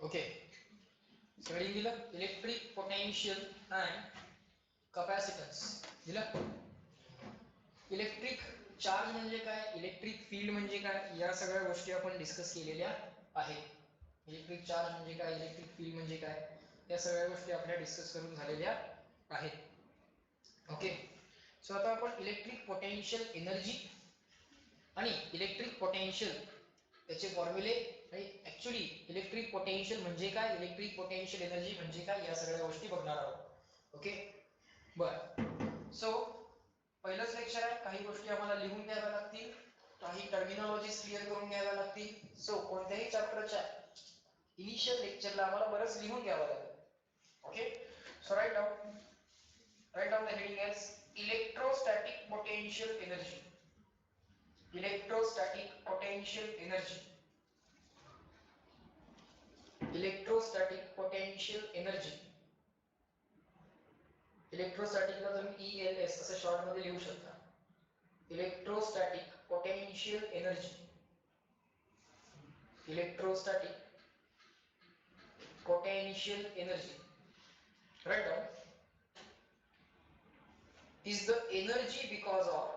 Okay, सगळी दिलं. Electric potential and capacitance दिलं. इलेक्ट्रिक चार्ज म्हणजे काय, इलेक्ट्रिक फील्ड म्हणजे काय, या सगळ्या गोष्टी आपण डिस्कस केलेल्या आहेत. इलेक्ट्रिक चार्ज म्हणजे काय, इलेक्ट्रिक फील्ड म्हणजे काय, या सगळ्या गोष्टी आपल्या डिस्कस करून झालेल्या आहेत. ओके, सो आता आपण इलेक्ट्रिक पोटेन्शियल एनर्जी आणि इलेक्ट्रिक पोटेन्शियल त्याचे फॉर्म्युले आणि ऍक्च्युली इलेक्ट्रिक पोटेन्शियल म्हणजे काय, इलेक्ट्रिक पोटेन्शियल एनर्जी म्हणजे काय, या सगळ्या गोष्टी बघणार आहोत. ओके, बर. सो पहिलंच लेक्चर आहे, काही गोष्टी आम्हाला लिहून घ्याव्या लागतील, काही टर्मिनॉलॉजीज क्लिअर करून घ्याव्या लागतील. सो कोणत्याही चॅप्टरच्या इनिशियल लेक्चरला आम्हाला बरंच लिहून घ्यावं लागेल. Okay, so write down the heading as electrostatic potential energy. Electrostatic potential energy. Electrostatic potential energy. इलेक्ट्रोस्टॅटिकला तुम्ही ELS असं शॉर्ट मध्ये लिहू शकता. Electrostatic potential energy. Electrostatic potential energy, write down, is the energy because of,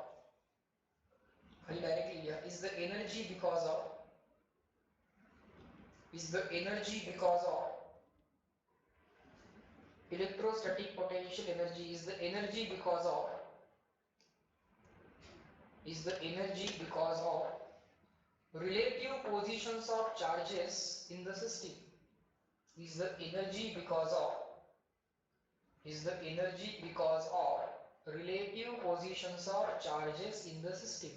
खाली directly लिहा, is the energy because of, is the energy because of, electrostatic potential energy is the energy because of, is the energy because of relative positions of charges in the system, is the energy because of, is the energy because of relative positions of charges in the system,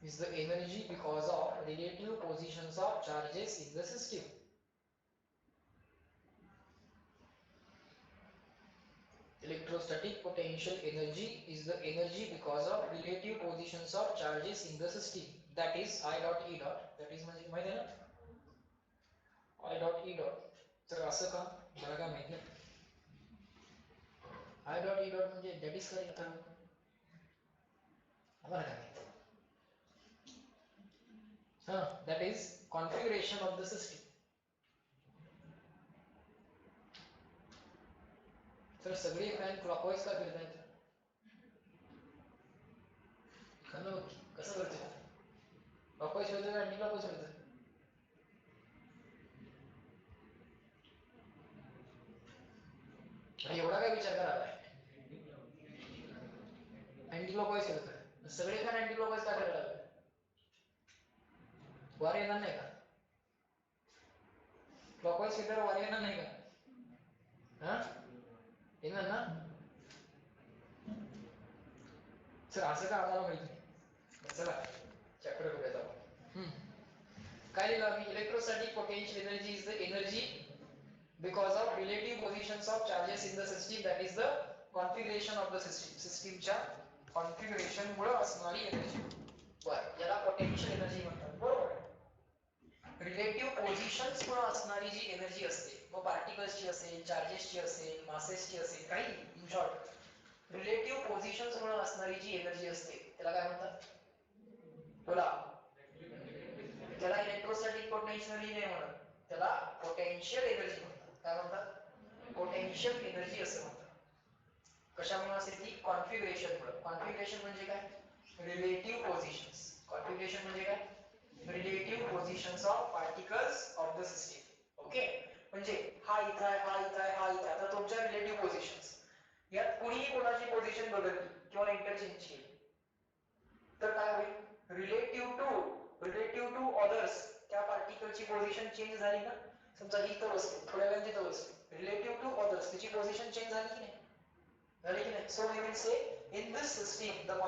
is the energy because of relative positions of charges in the system. Electrostatic potential energy is the energy because of relative positions of charges in the system, that is I dot E dot, that is म्हणजे माहिती आहे ना, I dot E dot. तर असं का, मला काय माहित नाही. I dot E dot म्हणजे that is काय आता आम्हाला काय माहित. that is configuration of the system. तर सगळे फॅन क्लॉकवाईज का फिरतायत, कसं करते, क्लॉकवाईज फिरतोय का अँटी क्लॉकवाईज फिरतोय, एवढा काय विचार करायला, अँटी क्लॉकवाईज फिरतोय, सगळे फॅन अँटी क्लॉकवाईज का फिरायला लागले, वार येणार नाही का, क्लॉकवाईज फिरल्यावर वार येणार नाही का, येणार ना. सर असं का आम्हाला माहिती नाही. चला चॅप्टर बघूयात आपण. काय लिहिलं आम्ही, electrostatic potential energy is the energy because of relative positions of charges in the system, that is the configuration of the system. सिस्टीमच्या कॉन्फिगरेशन मुळे असणारी एनर्जी, बरं, याला पोटेन्शियल एनर्जी म्हणतात. बरोबर. रिलेटिव्ह पोझिशन्स मुळे असणारी जी एनर्जी असते, मग पार्टिकल्सची असेल, चार्जेसची असेल, मासेसची असेल, काही इन शॉर्ट रिलेटिव्ह पोझिशन्स मुळे असणारी जी एनर्जी असते त्याला काय म्हणतात, बोला, त्याला इलेक्ट्रोस्टॅटिक पोटेन्शियल एनर्जी नाही म्हणत, त्याला पोटेन्शियल एनर्जी म्हणतात. काय म्हणतात, पोटेन्शियल एनर्जी असं म्हणतात. कशामुळे असेल ती, कॉन्फिगरेशन मुळे. कॉन्फिगरेशन म्हणजे काय, रिलेटिव्ह पोझिशन्स. कॉन्फिगरेशन म्हणजे काय, relative positions of particles of the system. Okay, म्हणजे हा इथं आहे, हा इथं आहे, हा इथं आहे, तर तुमच्या रिलेटिव्ह पोझिशन्स यात कुणीही कोणाची पोझिशन बदलली किंवा इंटरचेंज केली तर काय होईल, रिलेटिव्ह टू अदर्स त्या पार्टिकलची पोझिशन चेंज झाली ना. समजा ही इथं बसली, थोड्या वेळाने तिथं बसली, रिलेटिव्ह टू अदर्स त्याची पोझिशन चेंज झाली की नाही, झाली की नाही. So we will say in this system the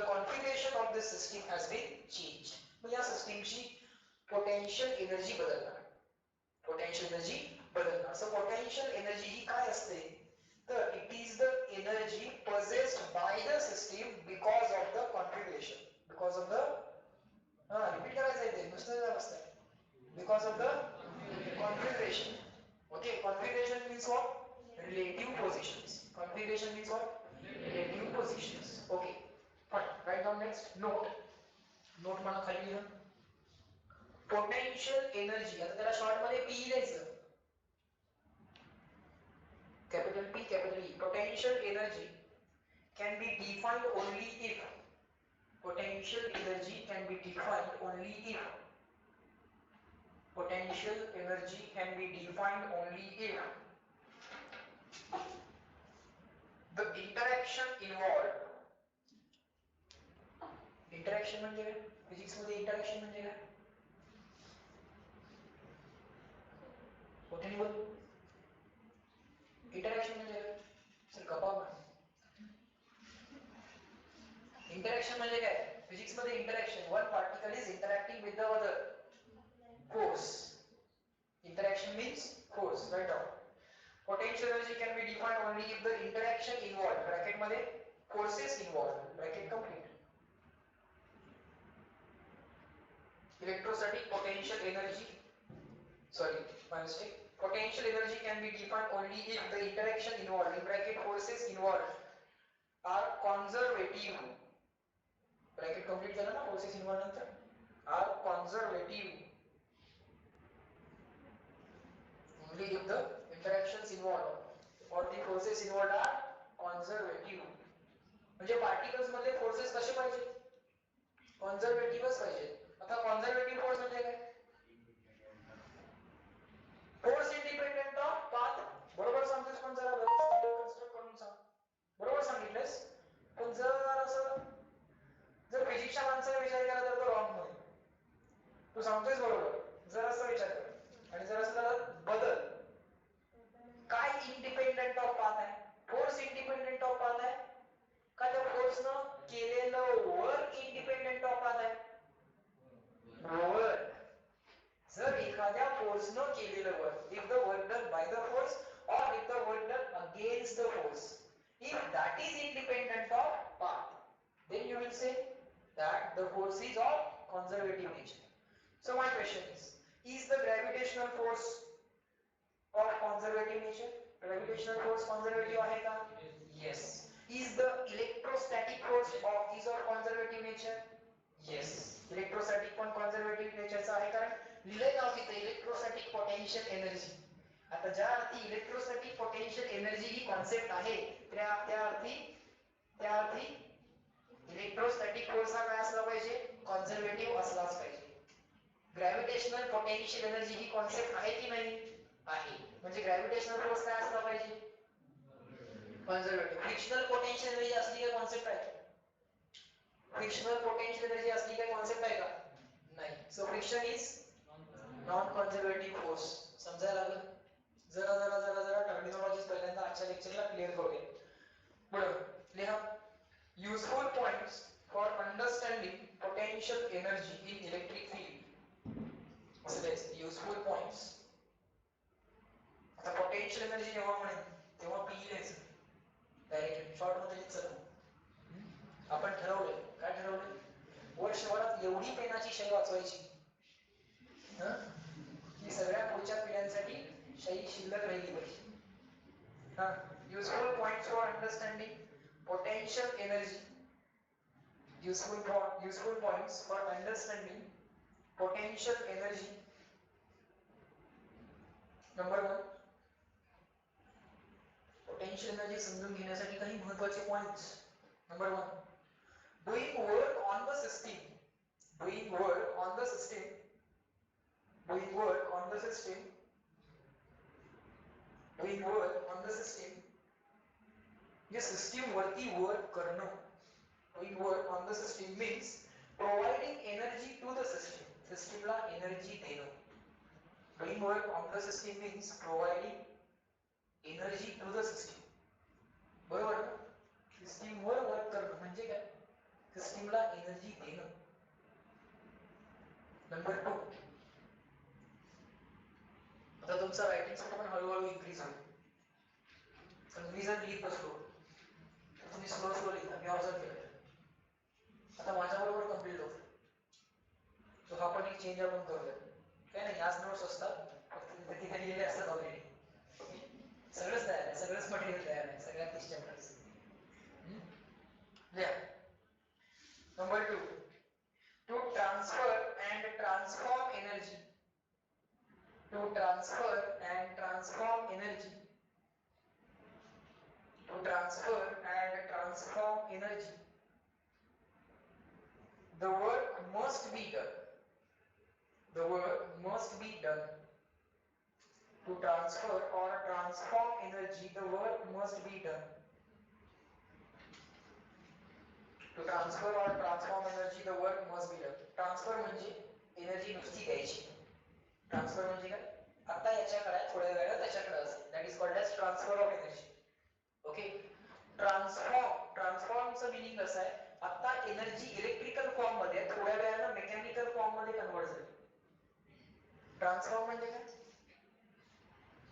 configuration of this system has been changed. मग या सिस्टमची पोटेन्शियल एनर्जी बदलणार, पोटेन्शियल एनर्जी बदलणार. सो पोटेन्शियल एनर्जी ही काय असते, तर it is the energy possessed by the system because of the configuration, because of the, repeat करायचं आहे ते, नुसतं असतं, because of the configuration. Okay, configuration means what, relative positions. Configuration means what, relative positions. Okay, fine, write down next, note. Note मला खाली लिहा, potential energy, आता त्याला शॉर्ट मध्ये पी लिहायचं, capital P capital E. Potential energy can be defined only if potential energy can be defined only if potential energy can be defined only if the interaction involved. Interaction म्हणजे काय? Physics मध्ये interaction म्हणजे काय? कोठे बोल? Interaction म्हणजे काय? Sir गप्पा मार. इंटरॅक्शन म्हणजे काय? फिजिक्स मध्ये interaction, one particle is interacting with the other. Force. Interaction means force, right down. Potential energy can be defined only if the interaction involved, bracket मध्ये forces involved, bracket complete. Electrostatic potential energy, sorry, my mistake. Potential energy can be defined only if the interaction involved, in bracket forces involved, are conservative. Bracket complete झाला ना forces involved नंतर, are conservative. Only if the interactions involved or the forces involved are conservative. म्हणजे particles मध्ये forces कसे पाहिजे? कॉन्झर्वेटिव्हच पाहिजे. आता conservative force म्हणजे काय? Force independent of path. बरोबर सांगतोस, पण जरा व्यवस्थित कन्स्ट्रक्ट करून सांग. बरोबर सांगितलंस, पण जर असं जर फिजिक्सच्या माणसाने विचार केला तर तो रॉंग मध्ये. तू सांगतोयस बरोबर, जर असं विचार कर आणि जर असं त्याला बदल. काय इंडिपेंडेंट ऑफ पाथ आहे? फोर्स इंडिपेंडेंट ऑफ पाथ आहे का त्या फोर्सनं केलेलं वर्क इंडिपेंडेंट ऑफ पाथ आहे? वर्क. जर एखाद्या फोर्सनं केलेलं work, if the work done by the force or if the work done against the force, if that is independent of path, then you will say that the force is of conservative nature. So my question is the gravitational force of conservative nature? Gravitational force conservative आहे का? Yes. Is the electrostatic force is of conservative nature? Yes. Electrostatic पण conservative nature चा आहे, कारण लिहिलंय नाव तिथे electrostatic potential energy. आता ज्या अर्थी इलेक्ट्रोस्टॅटिक पोटेन्शियल एनर्जी ही कॉन्सेप्ट आहे, त्या अर्थी इलेक्ट्रोस्टॅटिक फोर्स हा काय असला पाहिजे? कॉन्झर्वेटिव्ह असलाच पाहिजे. ग्रॅव्हिटेशनल पोटेन्शियल एनर्जी ही कॉन्सेप्ट आहे की नाही? आहे. म्हणजे ग्रॅव्हिटेशनल फोर्स काय असला पाहिजे? कॉन्झर्वेटिव्ह. फ्रिक्शनल पोटेन्शियल एनर्जी असली काय कॉन्सेप्ट आहे? फ्रिक्शनल पोटेन्शियल एनर्जी असली काय कॉन्सेप्ट आहे का? नाही. So friction is non conservative force. समजायला लागलं? जरा टर्मिनॉलॉजी पहिल्यांदा आजच्या लेक्चरला क्लिअर करूया. बरोबर लिहा. Useful points for understanding potential energy in electric field. असं युजफुल पॉइंट्स. आता पोटेन्शियल एनर्जी जेव्हा म्हणेन तेव्हा पी लिहायचं डायरेक्ट शॉर्ट मध्ये लिहायचं. आपण ठरवलंय, काय ठरवलंय? वर्षभरात एवढी पेनाची शाई वाचवायची की सगळ्या पुढच्या पिढ्यांसाठी शाई शिल्लक राहिली पाहिजे. Useful points for understanding potential energy. Useful points for understanding potential energy. Number 1. Potential energy समजून घेण्यासाठी काही महत्त्वाचे points. Number 1. Doing work on the system. Doing work on the system. Doing work on the system. Doing work on the system. ये system वरती work करणं. Doing work on the system means providing energy to the system. सिस्टमला energy देणं. Doing work on the system means providing energy to the system. बरोबर ना? सिस्टमवर work करणं म्हणजे काय? सिस्टमला एनर्जी देणं. नंबर 2. आता तुमचा रायटिंग स्पीड पण हळूहळू इन्क्रीज होईल. पण मी जर लिहित बसलो तुम्ही स्लो लिहिता, मी ऑब्झर्व केलं. आता माझ्याबरोबर कंप्लीट होतं. तो हा पण एक चेंज आपण करूया. काय नाही, याच नोट्स असतात, फक्त तिथे लिहिलेले असतात ऑलरेडी. सगळंच तयार आहे, सगळंच मटेरियल तयार आहे, सगळ्या 30 चॅप्टर्स. लिहा. Number 2. To transfer and transform energy to transfer and transform energy, to transfer and transform energy, the work must be done, the work must be done. To transfer or transform energy, the work must be done. To transfer or transform energy, the work must be done. Transfer म्हणजे energy नुसती द्यायची. Transfer म्हणजे काय? आता याच्याकडे थोड्या वेळात त्याच्याकडे असेल. That is called as transfer of energy. Okay. ट्रान्सफॉर्मचं मीनिंग कसं आहे? आता एनर्जी इलेक्ट्रिकल फॉर्म मध्ये थोड्या वेळानं मेकॅनिकल फॉर्म मध्ये कन्वर्ट झाली. ट्रान्सफॉर्म म्हणजे काय?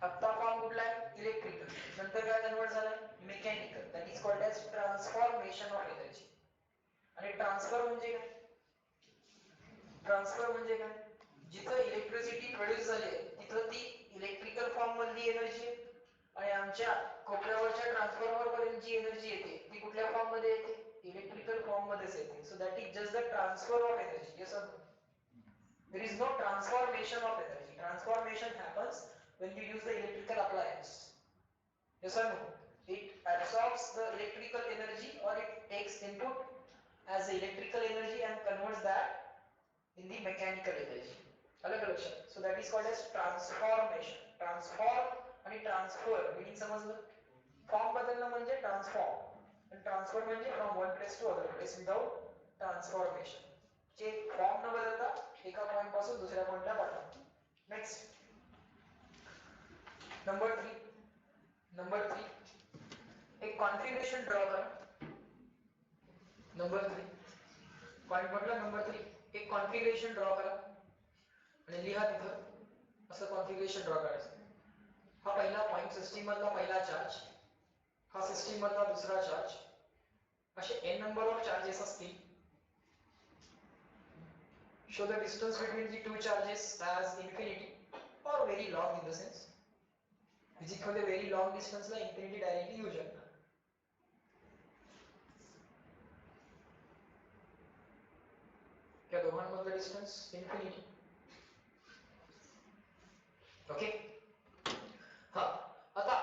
आता फॉर्म कुठला आहे? इलेक्ट्रिकल. नंतर काय कन्वर्ट झालाय? Mechanical. That is called as transformation of energy. आणि ट्रान्सफर म्हणजे काय? ट्रान्सफर म्हणजे काय? जिथं इलेक्ट्रिसिटी प्रोड्यूस झाली तिथं ती इलेक्ट्रिकल फॉर्म मधली एनर्जी आणि आमच्या कोपऱ्यावरच्या ट्रान्सफॉर्मर पर्यंत जी एनर्जी येते ती कुठल्या फॉर्म मध्ये येते? इलेक्ट्रिकल फॉर्म मध्येच येते. So that is just the transfer of energy. Yes और no? There is no transformation of energy. Transformation happens when you use the electrical appliance. Yes or no? It absorbs the electrical energy or it takes input as the electrical energy and converts that in the mechanical energy. अलग लक्षात. So that is called as transformation. Transform आणि transfer meaning समजलं? Form बदलणं म्हणजे transform आणि transfer म्हणजे from one place to other place without transformation. जे form न बदलता एका पॉइंट पासून दुसऱ्या पॉइंटला पाठवतो. नेक्स्ट नंबर 3 एक कॉन्फिगरेशन ड्रॉ करा. नंबर 3 पॉइंट म्हटलं. नंबर 3 एक कॉन्फिगरेशन ड्रॉ करा आणि लिहा तिथं असं कॉन्फिगरेशन ड्रॉ करायचं. हा पहिला पॉइंट, सिस्टीम मधला पहिला चार्ज, हा सिस्टीम मधला दुसरा चार्ज, असे n नंबर ऑफ चार्जेस असतील. Show the distance between the two charges as infinity or very long in the sense. Physics मध्ये very long distance ला infinity directly यूज शकता. क्या दोघांमधलं डिस्टन्स इन्फिनिटी. ओके. हा आता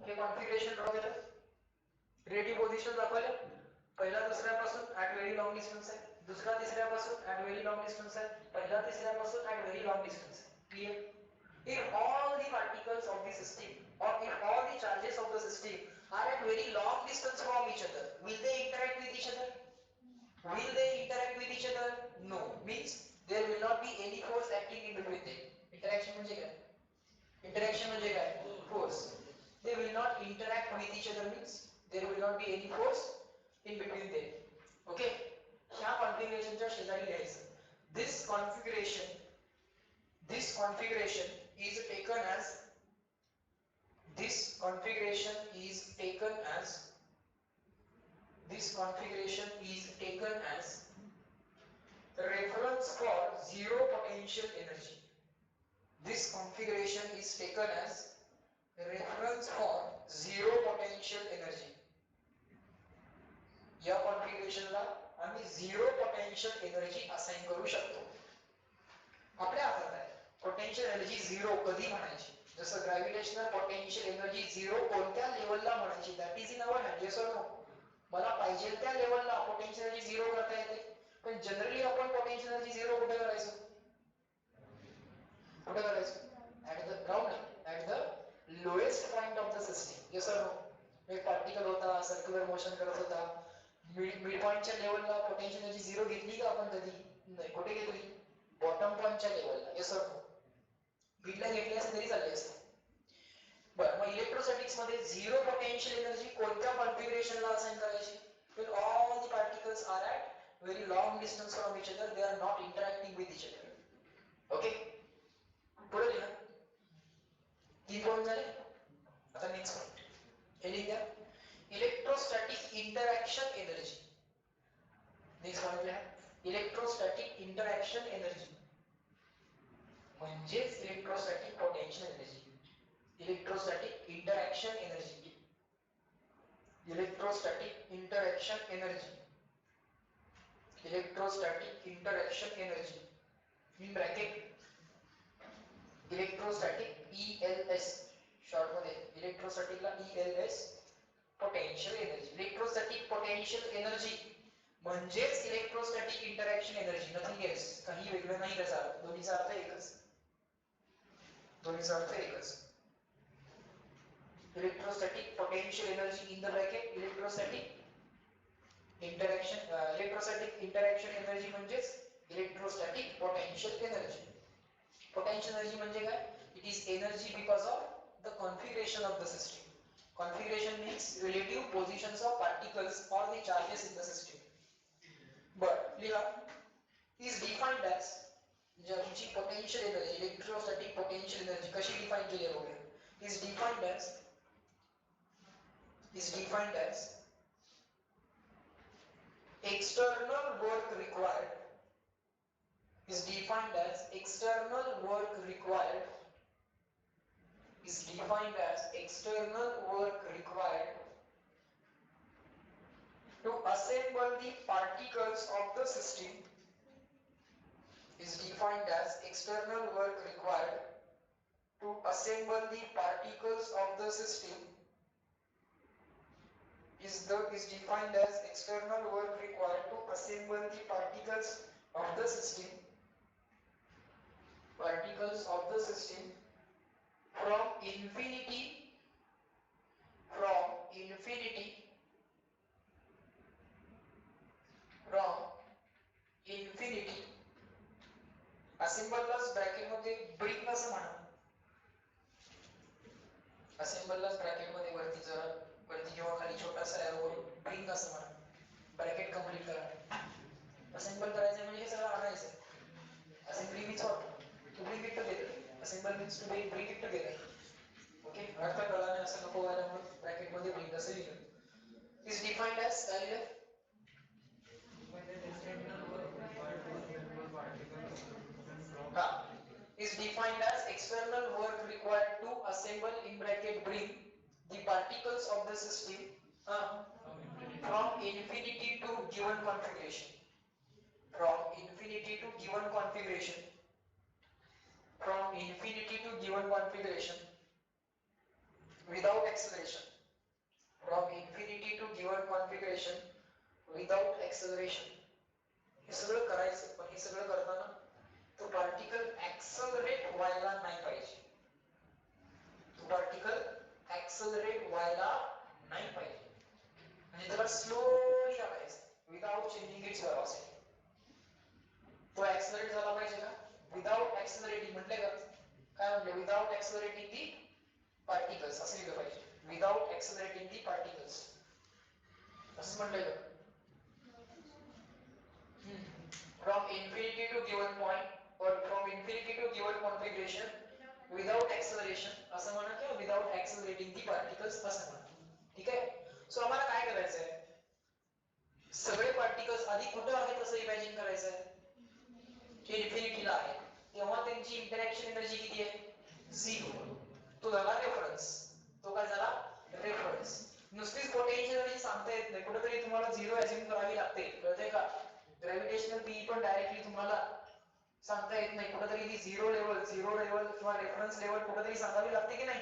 हे कॉन्फिगरेशन ड्रॉ केलं. Ready position दाखवल्या. पहिला दुसऱ्यापासून ॲट व्हेरी लॉंग डिस्टन्स आहे. दुसरा तिसऱ्यापासून ॲट व्हेरी लॉंग डिस्टन्स आहे. पहिला तिसऱ्यापासून ॲट व्हेरी लॉंग डिस्टन्स आहे. Clear? If all the particles of the system or if all the charges of the system are at very long distance from each other, will they interact with each other? Will they interact with each other? No. Means there will not be any force acting in between them. Interaction म्हणजे काय? Interaction म्हणजे काय? Force. They will not interact with each other means there will not be any force in between them. Okay? ह्या कॉन्फिगरेशनच्या शेजारी लिहायचं. This configuration is taken as this configuration is taken as reference for zero potential energy. This configuration is taken as reference for zero potential energy. या कॉन्फिगरेशनला आम्ही zero potential energy assign करू शकतो. आपल्या हातात आहे पोटेन्शियल एनर्जी झिरो कधी म्हणायची. जसं ग्रॅव्हिटेशनल पोटेन्शियल एनर्जी झिरो कोणत्या लेवलला म्हणायची, that is in our hand. Yes और नो? मला पाहिजे त्या लेवलला पोटेन्शियल एनर्जी झिरो करता येते. पण जनरली आपण पोटेन्शियल एनर्जी झिरो कुठे करायचो? कुठे करायचो? At the ground, at the lowest point of the system. Yes और नो? एक पार्टिकल होता, सर्क्युलर मोशन करत होता, मिड पॉइंटच्या लेवलला पोटेन्शियल एनर्जी झिरो घेतली का आपण कधी? नाही. कुठे घेतली? बॉटम पॉइंटच्या लेवलला. येस और नो? मिडला घेतली असते तरी चालली असते. बरं, मग इलेक्ट्रोस्टॅटिक्स मध्ये झिरो पोटेन्शियल एनर्जी कोणत्या कॉन्फिगरेशनला असाइन करायची? when all the particles are at very long distance from each other, they are not interacting with each other. Okay? पुढे लिहा. 3 पॉइंट झाले. आता नेक्स्ट पॉइंट हे लिहा. Electrostatic interaction energy. Next point लिहा. Electrostatic interaction energy म्हणजेच electrostatic potential energy. Electrostatic interaction energy. Electrostatic interaction energy. Electrostatic interaction energy in bracket electrostatic ELS short मध्ये इलेक्ट्रोस्टॅटिकला ELS potential energy. Electrostatic potential energy म्हणजेच electrostatic interaction energy, nothing else. काही वेगळं नाही त्याचा अर्थ, दोन्हीचा अर्थ एकच. दोन्हीचा अर्थ एकच. Electrostatic potential energy in the bracket electrostatic interaction energy म्हणजेच electrostatic potential energy. Potential energy म्हणजे काय? It is energy because of the configuration of the system. Configuration means relative positions of particles or the charges in the system. But लिहा is defined as जी potential energy, electrostatic potential energy कशी define केली आहे बघूया. is defined as external work required. Is defined as external work required. Is defined as external work required to assemble the particles of the system. Is defined as external work required to assemble the particles of the system. Is defined as external work required to assemble the particles of the system. Particles of the system from infinity असेंबललाच bracket मध्ये bring असं म्हणा. असेंबललाच bracket मध्ये वरती किंवा खाली छोटासा arrow bring असं म्हणा. ब्रॅकेट कंप्लीट करा. असेंबल करायचं म्हणजे हे सगळं आणायचं. Assembly means what? To bring it together. Assemble means to bring it together. Okay, अर्थ कळला नाही असं नको व्हायला म्हणून ब्रॅकेट मध्ये ब्रिंग असं लिहिलं. इज डिफाइंड ॲज काय लिहिलं? Is defined as external work required to assemble in bracket bring the particles of the system from infinity to given configuration. From infinity to given configuration. From infinity to given configuration without acceleration. From infinity to given configuration without acceleration. हे सगळं करायचं, पण हे सगळं करताना तो particle ऍक्सलरेट व्हायला नाही पाहिजे. तो पार्टिकल ऍक्सलरेट व्हायला नाही पाहिजे. म्हणजे त्याला स्लोली आणायचं विदाउट चेंजिंग इट्स वेलोसिटी. तो ऍक्सलरेट झाला पाहिजे का? विदाउट ऍक्सलरेटिंग म्हटले का? काय म्हटले? विदाउट ऍक्सलरेटिंग दी पार्टिकल्स असं लिहिलं पाहिजे. विदाउट ऍक्सलरेटिंग दी पार्टिकल्स असं म्हटलंय का? From infinity to given point or from infinity to given configuration without acceleration असं म्हणा किंवा without accelerating the particles असं म्हणा. ठीक आहे. सो आम्हाला काय करायचं आहे? सगळे पार्टिकल्स आधी कुठे आहेत असं इमॅजिन करायचं आहे. इन्फिनिटीला आहे तेव्हा त्यांची इंटरॅक्शन एनर्जी किती आहे? 0. तो झाला रेफरन्स. तो काय झाला? रेफरन्स. नुसतीच पोटेन्शियल एनर्जी सांगता येत नाही. कुठेतरी तुम्हाला 0 अज्युम करावी लागते. कळतंय का? ग्रॅव्हिटेशनल पी पण डायरेक्टली तुम्हाला सांगता येत नाही. कुठेतरी ती झिरो लेवल किंवा रेफरन्स लेवल कुठेतरी सांगावी लागते की नाही?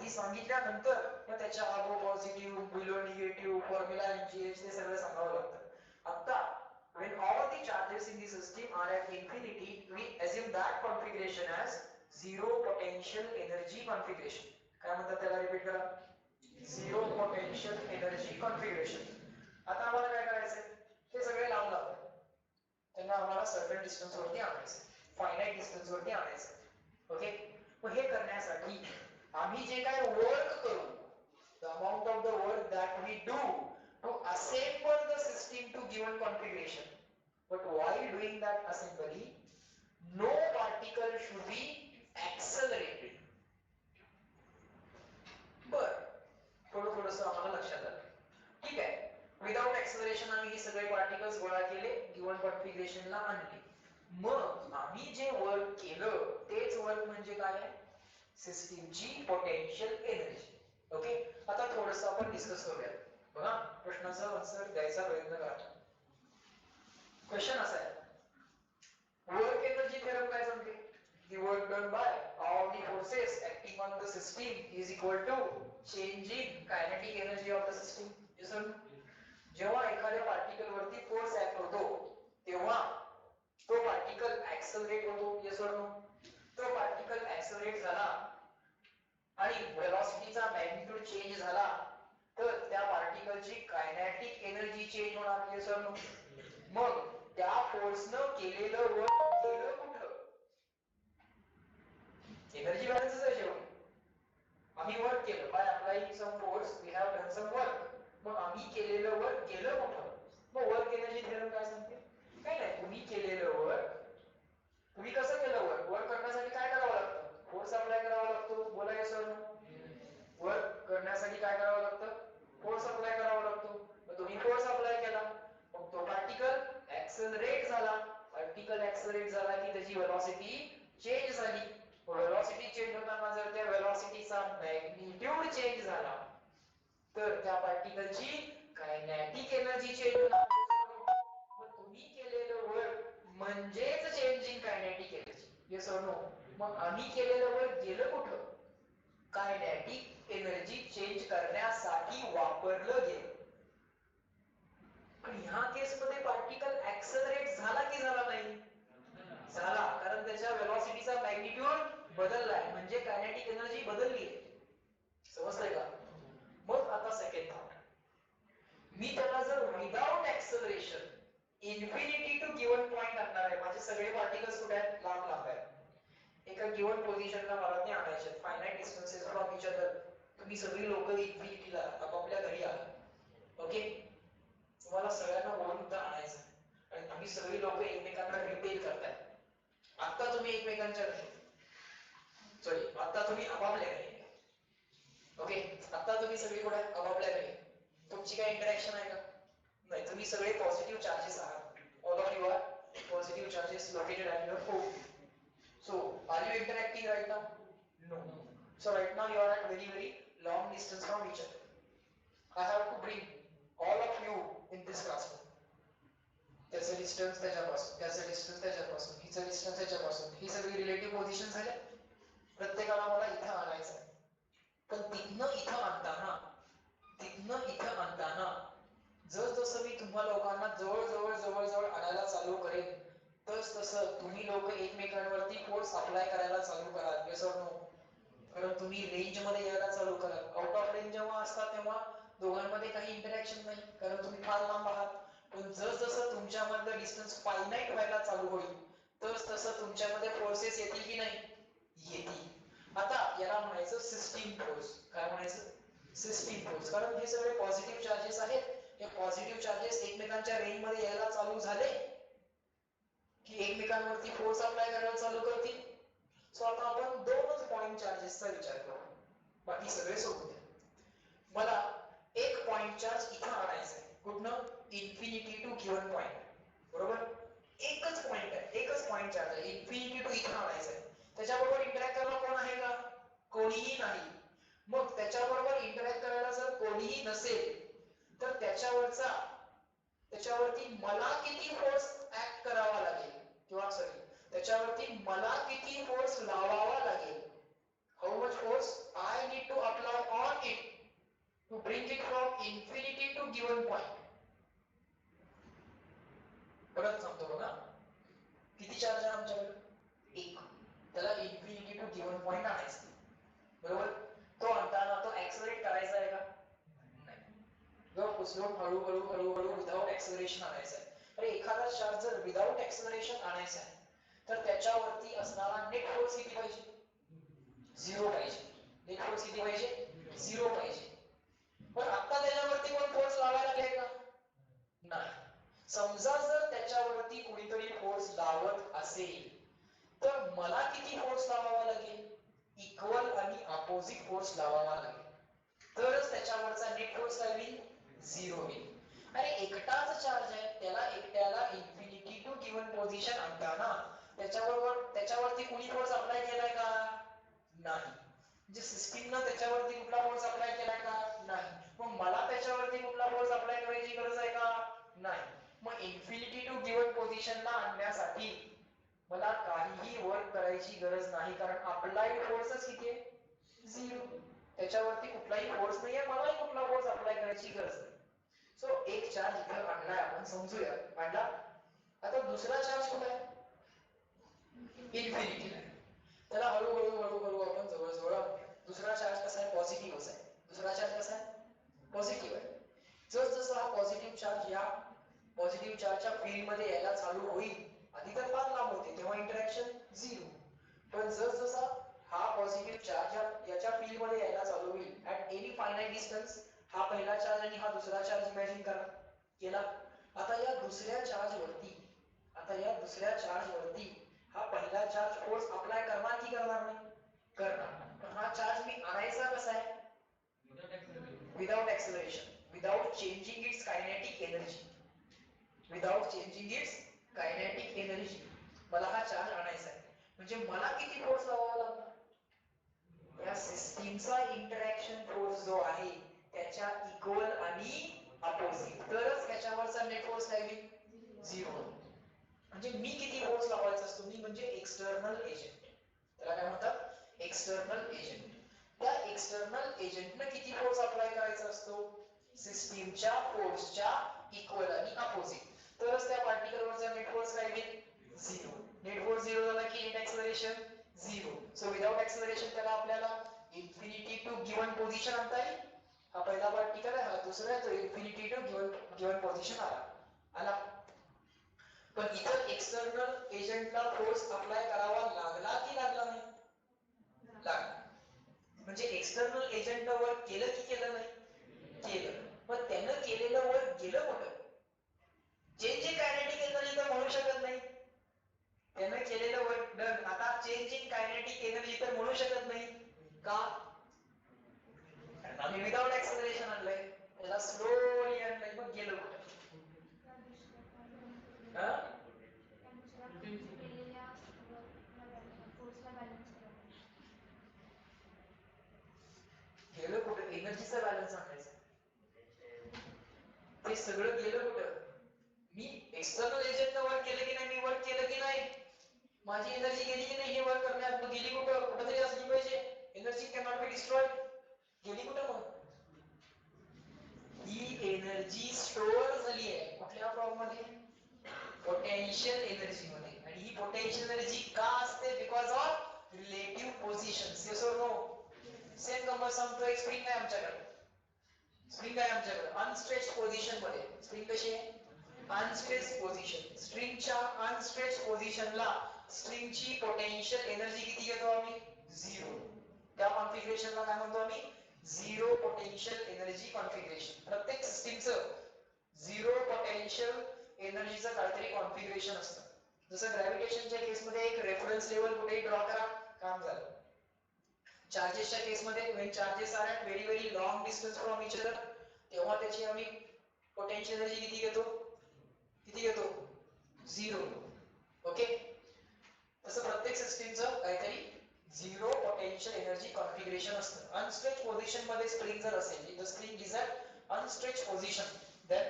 ती सांगितल्यानंतर मग त्याच्या above positive, below negative, formula MGH ते सगळं सांगावं लागतं. आता when all the charges in the system are at infinity, we assume that configuration as zero potential energy configuration. काय म्हणतात त्याला? रिपीट करा. Zero potential energy configuration. आता आम्हाला काय करायचंय? हे सगळे लावून लावतात. त्यांना आम्हाला सर्टन डिस्टन्स वरती आणायचं, फायनाइट डिस्टन्स वरती आणायचं. ओके, मग हे करण्यासाठी आम्ही जे काय वर्क करू, the amount of the work that we do to assemble the system to given configuration, but while doing that assembly no particle should be accelerated. बर, थोडंसं आम्हाला लक्षात आलं. ठीक आहे. विदाउट ऍक्सलरेशन आम्ही हे सगळे पार्टिकल्स गोळा केले, गिवन कॉन्फिगरेशनला आणले. मग आम्ही जे वर्क केलं तेच वर्क म्हणजे काय? सिस्टीमची पोटेन्शियल एनर्जी. ओके, आता थोडंसं आपण डिस्कस करूया. बघा, प्रश्नाचा आन्सर द्यायचा प्रयत्न करा. क्वेश्चन असा आहे, वर्क एनर्जी थेरम काय सांगते? The work done by all of the forces acting on the system is equal to change in kinetic energy of the system. Yes or no? जेव्हा एखाद्या पार्टिकल वरती फोर्स ऍक्ट होतो तेव्हा तो particle ऍक्सलरेट होतो. Yes और नो? तो particle ऍक्सलरेट झाला आणि वेलोसिटीचा मॅग्निट्यूड चेंज झाला तर त्या पार्टिकलची कायनेटिक एनर्जी चेंज होणार. येस और नो? मग त्या फोर्सनं केलेलं वर्क गेलं कुठं? एनर्जी बॅलन्सच आहे शेवटी. आम्ही वर्क केलं by applying some force we have done some work. मग आम्ही केलेलं वर्क गेलं कुठं? मग वर्क एनर्जी थेरम काय सांगते? काय नाही, तुम्ही केलेलं वर्क, तुम्ही कसं केलं वर्क? वर्क करण्यासाठी काय करावं लागतं? फोर्स अप्लाय करावा लागतो. बोला येस और नो? वर्क करण्यासाठी काय करावं लागतं? फोर्स अप्लाय करावा लागतो. मग तुम्ही फोर्स अप्लाय केला, मग तो पार्टिकल ऍक्सलरेट झाला. पार्टिकल ऍक्सलरेट झाला की त्याची वेलोसिटी चेंज झाली. वेलोसिटी चेंज होताना जर त्या वेलोसिटीचा मॅग्निट्यूड चेंज झाला तर त्या पार्टिकलची कायनेटिक एनर्जी चेंज होणार. मग तुम्ही केलेलं वर्क म्हणजेच change in kinetic energy. Yes और नो? मग आम्ही केलेलं वर्क गेलं कुठं? कायनेटिक एनर्जी चेंज करण्यासाठी वापरलं गेलं. पण ह्या केस मध्ये पार्टिकल ऍक्सलरेट झाला की झाला नाही? झाला, कारण त्याच्या वेलोसिटीचा मॅग्निट्यूड बदललाय म्हणजे कायनेटिक एनर्जी बदलली. समजतंय का? मग आता सेकंड थॉट, मी त्याला जर without acceleration infinity to given point आणणार आहे. माझे सगळे पार्टिकल्स कुठे आहेत? लांब लांब आहेत. एका गिवन पोझिशनला मला ते आणायचे, finite distances from each other. तुम्ही सगळी लोक इन्फिनिटीला आपापल्या घरी आहात. ओके, तुम्हाला सगळ्यांना वरून आणायचं आणि तुम्ही सगळी लोक एकमेकांना रिपेल करताय. आता तुम्ही एकमेकांच्या सॉरी आता तुम्ही आपापल्या घरी. ओके, आता तुम्ही सगळी कुठे आपापल्या घरी. तुमची काय इंटरॅक्शन आहे का? नाही. तुम्ही सगळे पॉझिटिव्ह चार्जेस आहात. All of you are positive charges located at your home. So, are you interacting right now? No. So right now you are at very long distance from each other. I have to bring all of you in this classroom. त्याचं distance त्याच्यापासून, त्याचं distance त्याच्यापासून, हिचं distance त्याच्यापासून, ही सगळी relative position झाले. प्रत्येकाला मला इथं आणायचं आहे. पण तिथनं इथं आणताना जसं मी तुम्हा लोकांना जवळ आणायला चालू करेन तसं तुम्ही लोक एकमेकांवरती फोर्स अप्लाय करायला चालू कराल. येस और नो? कारण तुम्ही रेंज मध्ये यायला चालू कराल. आउट ऑफ रेंज जेव्हा असतात तेव्हा दोघांमध्ये काही इंटरॅक्शन नाही, कारण तुम्ही फार लांब आहात. पण जसं तुमच्यामधलं डिस्टन्स फायनाइट व्हायला चालू होईल तसं तुमच्यामध्ये फोर्सेस येतील की नाही? येतील. आता याला म्हणायचं सिस्टीम फोर्स. काय म्हणायचं? System force. कारण हे सगळे पॉझिटिव्ह चार्जेस आहेत. हे पॉझिटिव्ह चार्जेस एकमेकांच्या रेंज मध्ये यायला चालू झाले की एकमेकांवरती फोर्स अप्लाय करायला चालू करतील. सो आता आपण दोनच पॉइंट चार्जेसचा विचार करू, बाकी सगळे सोडून द्या. मला एक पॉइंट चार्ज इथं आणायचा आहे. कुठनं? Infinity to given point. बरोबर? एकच पॉइंट आहे, एकच पॉइंट चार्ज आहे. इन्फिनिटी टू इथं आणायचं आहे. त्याच्याबरोबर इंटरॅक्ट करायला कोण आहे का? कोणीही नाही. मग त्याच्याबरोबर इंटरॅक्ट करायला जर कोणीही नसेल तर त्याच्यावरती मला किती फोर्स ऍक्ट करावा लागेल, किंवा सॉरी त्याच्यावरती मला किती फोर्स लावावा लागेल? How much force I need to apply on it to bring it from infinity to given point. परत सांगतो बघा, किती चार्ज आहे आमच्याकडे? एक. त्याला इन्फिनिटी टू गिवन पॉइंट आणायचं. बरोबर? तो आणताना तो ऍक्सलरेट करायचा आहे का? उचलून हळूहळू विदाउट ऍक्सलरेशन आणायचं आहे. अरे एखादा चार्ज जर विदाउट ऍक्सलरेशन आणायचा आहे तर त्याच्यावरती असणारा नेट फोर्स किती पाहिजे? 0 पाहिजे. नेट फोर्स किती पाहिजे? 0 पाहिजे. पण आता त्याच्यावरती कोण फोर्स लावायला लागले का? नाही. समजा जर त्याच्यावरती कोणीतरी फोर्स लावत असेल तर मला किती फोर्स लावावा लागेल? इक्वल आणि अपोजिट फोर्स लावावा लागेल. तरच त्याच्यावरचा नेट फोर्स काय होईल? 0 होईल. अरे एकटाच चार्ज आहे, त्याला एकट्याला इन्फिनिटी टू गिवन पोझिशन आणताना त्याच्यावरती कुणी फोर्स अप्लाय केलाय का? नाही. म्हणजे सिस्टीमनं त्याच्यावरती कुठला फोर्स अप्लाय केलाय का? नाही. मग मला त्याच्यावरती कुठला फोर्स अप्लाय करायची गरज आहे का? नाही. मग इन्फिनिटी टू गिवन पोझिशनला आणण्यासाठी मला काहीही वर्क करायची गरज नाही, कारण अप्लाइड फोर्सच किती आहे 0. त्याच्यावरती कुठलाही फोर्स नाहीये, मलाही कुठला फोर्स अप्लाय करायची गरज नाही. सो एक चार्ज इथे आणलाय आपण, समजूया आणला. आता दुसरा चार्ज कुठे आहे? इन्फिनिटीला आहे. त्याला हळूहळू आपण जवळ आणूया. दुसरा चार्ज कसा आहे? पॉझिटिव्हच आहे. दुसरा चार्ज कसा आहे? पॉझिटिव्ह आहे. जसं हा पॉझिटिव्ह चार्ज या पॉझिटिव्ह चार्जच्या फील्ड मध्ये यायला चालू होईल, आधी तर फार लांब होते तेव्हा इंटरॅक्शन 0, पण जसा हा पॉझिटिव्ह चार्ज याच्या फील्ड मध्ये यायला चालू होईल ऍट एनी फायनाइट डिस्टन्स, हा पहिला चार्ज आणि हा दुसरा चार्ज इमॅजिन करा केला. आता या दुसऱ्या चार्ज वरती हा पहिला चार्ज फोर्स अप्लाय करणार की करणार नाही? करणार. पण हा चार्ज मी आणायचा कसा आहे? Without acceleration, without changing it's kinetic energy. मला हा चार्ज आणायचा आहे. म्हणजे मला किती फोर्स लावावा लागणार? या सिस्टीमचा इंटरॅक्शन फोर्स जो आहे त्याच्या इक्वल आणि अपोजिट, तरच त्याच्यावरचा नेट फोर्स काय होईल? 0. म्हणजे मी किती फोर्स लावायचा असतो? मी म्हणजे एक्सटर्नल एजंट. त्याला काय म्हणतात? External agent. त्या एक्सटर्नल एजंटने किती फोर्स अप्लाय करायचा असतो? सिस्टीमच्या फोर्सच्या इक्वल आणि अपोजिट, तरच त्या पार्टिकलवरचा नेट फोर्स काय होईल? 0. नेट फोर्स 0 झाला की net acceleration 0. So without acceleration त्याला आपल्याला इन्फिनिटी टू गिवन पोझिशन आणता येईल. हा पहिला पार्टिकल आहे, हा दुसरा आहे, तो इन्फिनिटी टू गिवन पोझिशन आला. पण इतर एक्सटर्नल एजंटला फोर्स अप्लाय करावा लागला की लागला नाही? लागला. म्हणजे एक्सटर्नल एजंटने वर्क केलं की केलं नाही? केलं. पण त्यानं केलेलं वर्क गेलं कुठं? चेंज इन कायनेटिक एनर्जी तर म्हणू शकत नाही. त्यानं केलेलं वर्क डन. आता चेंज इन कायनेटिक एनर्जी तर म्हणू शकत नाही. का? कारण आम्ही विदाउट एक्सेलरेशन आणलंय, त्याला स्लोली आणलंय, मग गेलं कुठं? गेलं कुठं? एनर्जीचा बॅलन्स आणायचा. ते सगळं गेलं कुठं? मी एक्सटर्नल एजंटने वर्क केलं की नाही? मी वर्क केलं की नाही? माझी एनर्जी गेली की नाही? हे वर्क करण्यात मग गेली कुठं? कुठंतरी असली पाहिजे. Energy cannot be destroyed. गेली कुठं मग? ही एनर्जी स्टोअर झाली आहे कुठल्या फॉर्म मध्ये? पोटेन्शियल एनर्जी मध्ये. आणि ही पोटेन्शियल एनर्जी का असते? Because of relative positions. Yes or no? Same गंमत सांगतो. एक स्प्रिंग आहे आमच्याकडे. अनस्ट्रेच्ड पोझिशन मध्ये. स्प्रिंग कशी आहे? Unstretched position. स्ट्रिंगच्या अनस्ट्रेच्ड पोझिशनला स्ट्रिंगची पोटेन्शियल एनर्जी किती घेतो आम्ही? 0. त्या कॉन्फिगरेशनला काय म्हणतो आम्ही? 0 पोटेन्शियल एनर्जी कॉन्फिगरेशन. प्रत्येक सिस्टीमचं 0 पोटेन्शियल एनर्जीचं काहीतरी कॉन्फिगरेशन असतं. जसं ग्रॅव्हिटेशनच्या केसमध्ये एक रेफरन्स लेवल कुठेही ड्रॉ करा, काम झालं. चार्जेसच्या केसमध्ये when charges are at very long distance from each other, तेव्हा त्याची आम्ही पोटेन्शियल एनर्जी किती घेतो? 0. ओके. तसं प्रत्येक सिस्टीमचं काहीतरी 0 पोटेन्शियल एनर्जी कॉन्फिगरेशन असतं. अनस्ट्रेच्ड पोझिशन मध्ये स्प्रिंग जर असेल, the spring is at unstretched position, then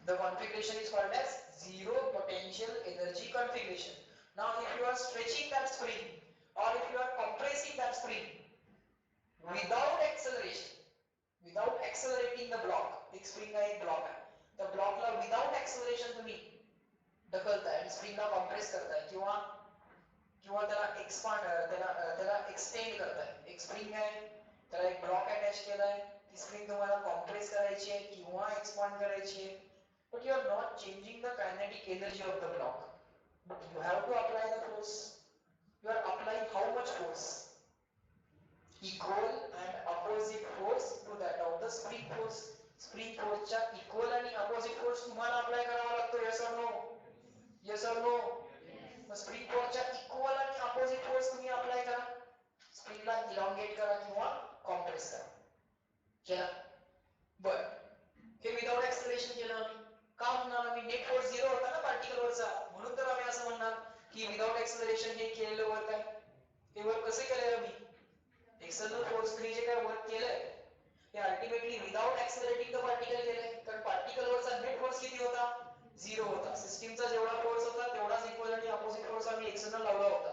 the configuration is called as 0 potential energy configuration. Now if you are stretching that spring or if you are compressing that spring without acceleration, without accelerating the block, एक spring आहे, एक block आहे, त्या ब्लॉकला without acceleration तुम्ही ढकलताय आणि स्प्रिंगला compress करताय किंवा त्याला त्याला एक्सटेंड करताय. एक स्प्रिंग आहे, त्याला एक ब्लॉक अटॅच केलाय, ती स्प्रिंग तुम्हाला कॉम्प्रेस करायची आहे किंवा एक्सपांड करायची आहे. But you are not changing the kinetic energy of the block. But you have to apply the force. You are applying how much force? Equal and opposite force to that of the spring force. Spring force च्या equal आणि opposite force तुम्हाला apply करावा लागतो. Yes or no? Yes or no? Spring फोर्सच्या equal आणि opposite force तुम्ही apply करा. स्प्रिंगला elongate करा किंवा कॉम्प्रेस करा. केला? बरं. हे विदाउट एक्सेलरेशन केलं आम्ही. का म्हणणार आम्ही? नेट फोर्स 0 होता ना पार्टिकलवरचा, म्हणून तर आम्ही असं म्हणणार की विदाउट एक्सेलरेशन हे केलेलं वर्क आहे. हे वर्क कसं केलंय आम्ही? एक्सटर्नल फोर्सने जे काय वर्क केलंय हे ultimately without accelerating the particle केलंय. कारण पार्टिकलवरचा नेट फोर्स किती होता? 0 होता. सिस्टीमचा जेवढा फोर्स होता तेवढाच इक्वल आणि अपोजिट फोर्स आम्ही एक्सटर्नल लावला होता.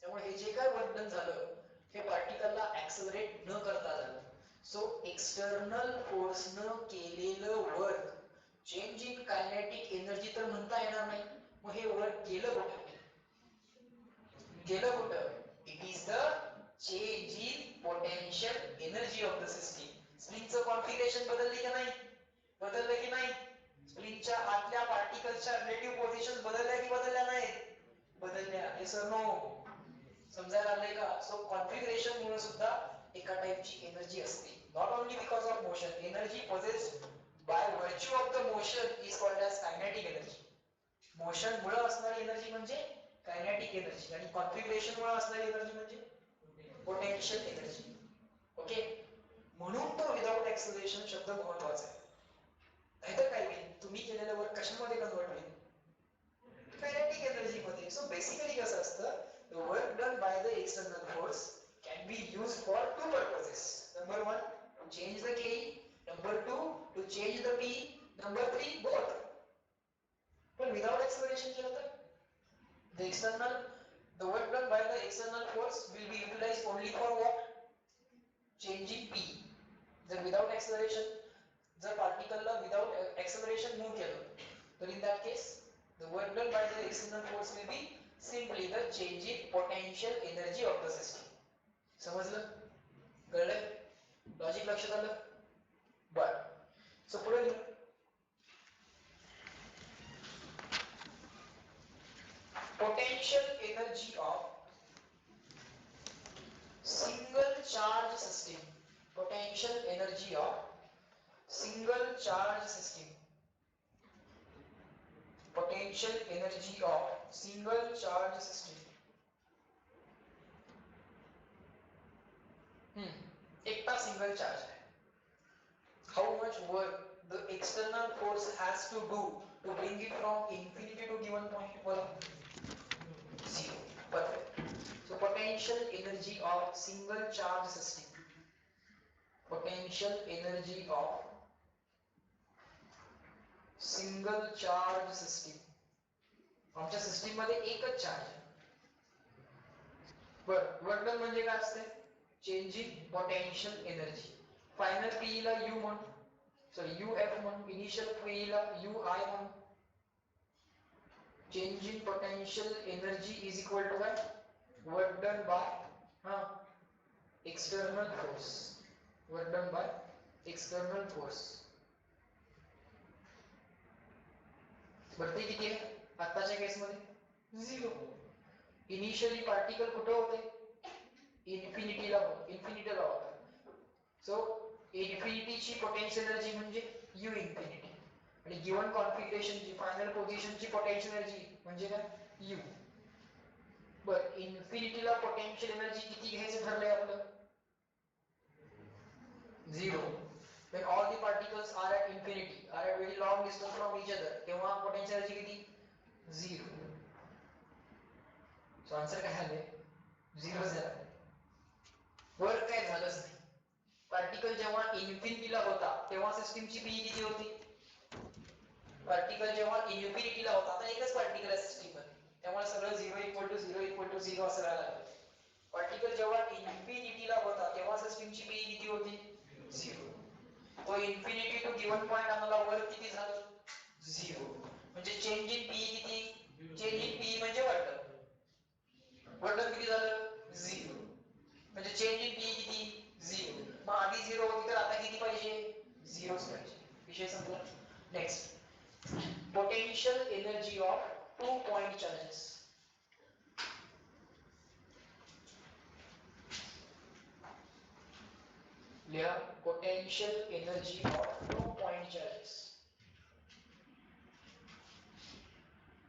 त्यामुळे हे जे काय वर्क डन झालं हे पार्टिकलला ऍक्सलरेट न करता झालं. सो एक्सटर्नल फोर्सनं केलेलं work change in kinetic energy तर म्हणता येणार नाही. मग हे वर्क गेलं कुठं? गेलं कुठं? It is the change in potential energy of the system. स्प्रिंगचं कॉन्फिगरेशन बदलली की नाही? बदललं की नाही? स्प्रिंगच्या आतल्या पार्टिकलच्या रिलेटिव्ह पोझिशन बदलल्या की बदलल्या नाहीत? बदलल्या. येस और नो? समजायला आलंय का? सो कॉन्फिगरेशन मुळे सुद्धा एका टाइपची एनर्जी असते. Not only because of motion. Energy possessed by virtue of the motion is called as kinetic energy. Motion मुळे असणारी एनर्जी म्हणजे कायनेटिक एनर्जी आणि कॉन्फिगरेशन मुळे असणारी एनर्जी म्हणजे पोटेन्शियल एनर्जी. ओके, म्हणून तो विदाउट एक्सेलरेशन शब्द महत्वाचा आहे. नाहीतर काय होईल? तुम्ही केलेलं वर्क कशामध्ये कन्वर्ट होईल? कायनेटिक एनर्जी मध्ये. सो बेसिकली कसं असतं, the work done by the external force can be used for two purposes. Number one, to change the K. Number two, to change the P. Number three, both. पण without acceleration केलं तर the work done by the external force will be utilized only for what? Changing P. जर without acceleration जर पार्टिकलला without acceleration move केलं तर in that case the work done by the external force will be simply the change in potential energy of the system. समजलं? कळलं? Logic लक्षात आलं? बर. So पुढे potential energy of single charge system. Potential energy of single charge system. Potential energy of single charge system. एकटा single charge है. How much work the external force has to do to bring it from infinity to given point? बोला. 0. Perfect. So potential energy of single charge system. Potential energy of single charge system. आमच्या system मध्ये एकच charge आहे. बर, work done म्हणजे काय असते? Change in potential energy. Final P ला यू म्हण, सॉरी यू एफ म्हण, इनिशियल पी ला यू आय म्हण. Change in potential energy is equal to काय? Work done by external force. Work done by external force. बरं, ते किती आहे आताच्या केस मध्ये? 0. इनिशियली पार्टिकल कुठे होते? इन्फिनिटीला होता. सो इन्फिनिटीची पोटेन्शियल एनर्जी म्हणजे यू इन्फिनिटी आणि गिवन कॉन्फिगरेशनची फायनल पोझिशनची पोटेन्शियल एनर्जी म्हणजे काय? यू. बर, इन्फिनिटीला पोटेन्शियल एनर्जी किती घ्यायचं ठरलंय आपलं? 0. When all the particles are at infinity, are at very long distance from each other, तेव्हा पोटेन्शियल एनर्जी किती? 0. सो आन्सर काय आले? 0 झाला. वर्क काय झालंच नाही. पार्टिकल जेव्हा इन्फिनिटीला होता तेव्हा सिस्टीमची पी किती होती? पार्टिकल जेव्हा इन्फिनिटीला होता, आता एकच पार्टिकल आहे सिस्टीम मध्ये त्यामुळे सगळं 0 इक्वल टू 0 इक्वल टू 0 असं राहायला लागलं. पार्टिकल जेव्हा इन्फिनिटीला होता तेव्हा सिस्टीमची पी किती होती? 0. तो इन्फिनिटी टू गिवन पॉइंट आम्हाला वर्क किती झालं? 0. म्हणजे चेंज इन पी किती? चेंज इन पी म्हणजे वर्क किती झालं? 0. म्हणजे चेंज इन पी किती? 0. मग आधी 0 होती तर आता किती पाहिजे? 0 पाहिजे. विषय संपला. Next, potential energy of 2 point charges. लिहा, potential energy of 2 point charges.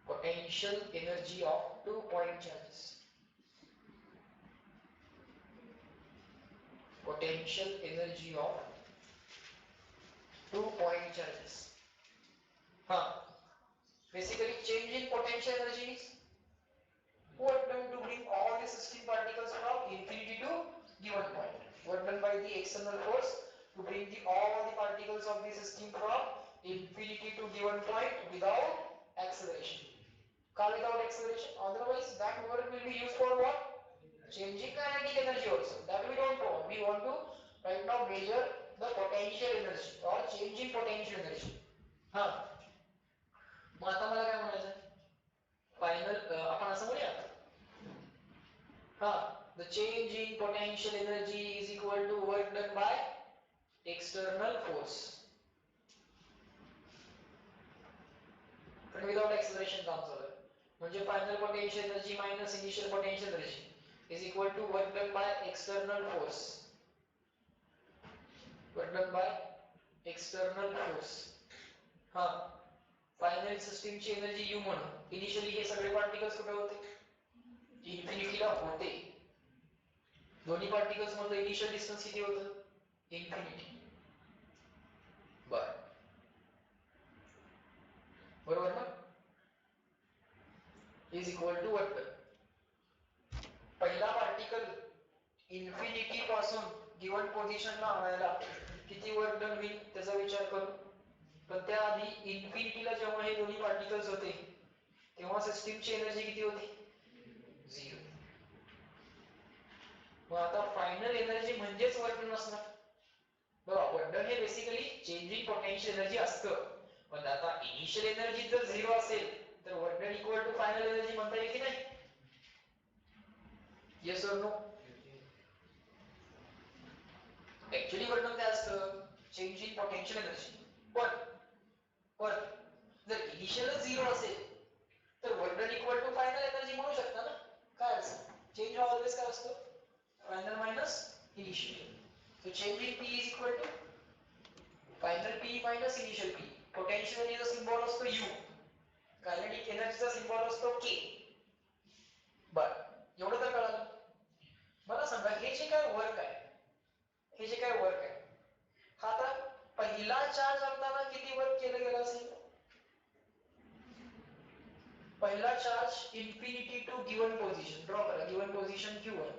Potential energy of 2 point charges. Potential energy of 2 point charges. Basically, change in potential energy is work done to bring all the system particles from infinity to given point. Work done by the external force to bring all the particles of the system from infinity to given point without acceleration. Without acceleration, otherwise that word will be used for what? Changing kinetic energy also. That we don't want. We want to right now measure the potential energy or changing potential energy. हा मग आता मला काय म्हणायचं final आपण असं म्हणूया हा the change in potential energy is equal to work done by external force. पण विदाउट एक्सेलरेशन काम चालू आहे म्हणजे final potential energy minus initial potential energy is equal to work done by external force. Work done by external force. हा final सिस्टीमची energy U म्हणून. Initially हे सगळे पार्टिकल्स कुठे होते? इन्फिनिटीला होते. दोन्ही पार्टिकल्स मधलं इनिशियल डिस्टन्स किती होतं? इन्फिनिटी. बरोबर ना? Is equal to work done. पहिला पार्टिकल इन्फिनिटी पासून गिवन पोझिशनला आणायला किती वर्क डन होईल त्याचा विचार करू. पण त्याआधी इन्फिनिटीला जेव्हा हे दोन्ही पार्टिकल्स होते तेव्हा सिस्टीमची एनर्जी किती होती? 0. मग आता फायनल एनर्जी म्हणजेच वर्क डन असणार. बघा वर्क डन हे बेसिकली चेंजिंग पोटेन्शियल एनर्जी असतं. पण आता इनिशियल एनर्जी जर 0 असेल तर work done equal to final energy म्हणता येईल की नाही? येस और नो? ऍक्च्युअली वर्क डन काय असतं? Change in potential energy. पण जर इनिशियल 0 असेल तर work done equal to final energy म्हणू शकता ना? काय असं चेंज ऑलवेज काय असतो? Final minus initial. So change in P is equal to final P minus initial P. Potential एनर्जीचा सिम्बॉल असतो U. कायनेटिक एनर्जीचा सिम्बॉल असतो K. बर एवढं तर कळालं. मला सांगा हे जे काय वर्क आहे हा आता पहिला चार्ज असताना किती वर्क केलं गेलं असेल? पहिला charge infinity to given position draw करा. गिवन पोझिशन Q1,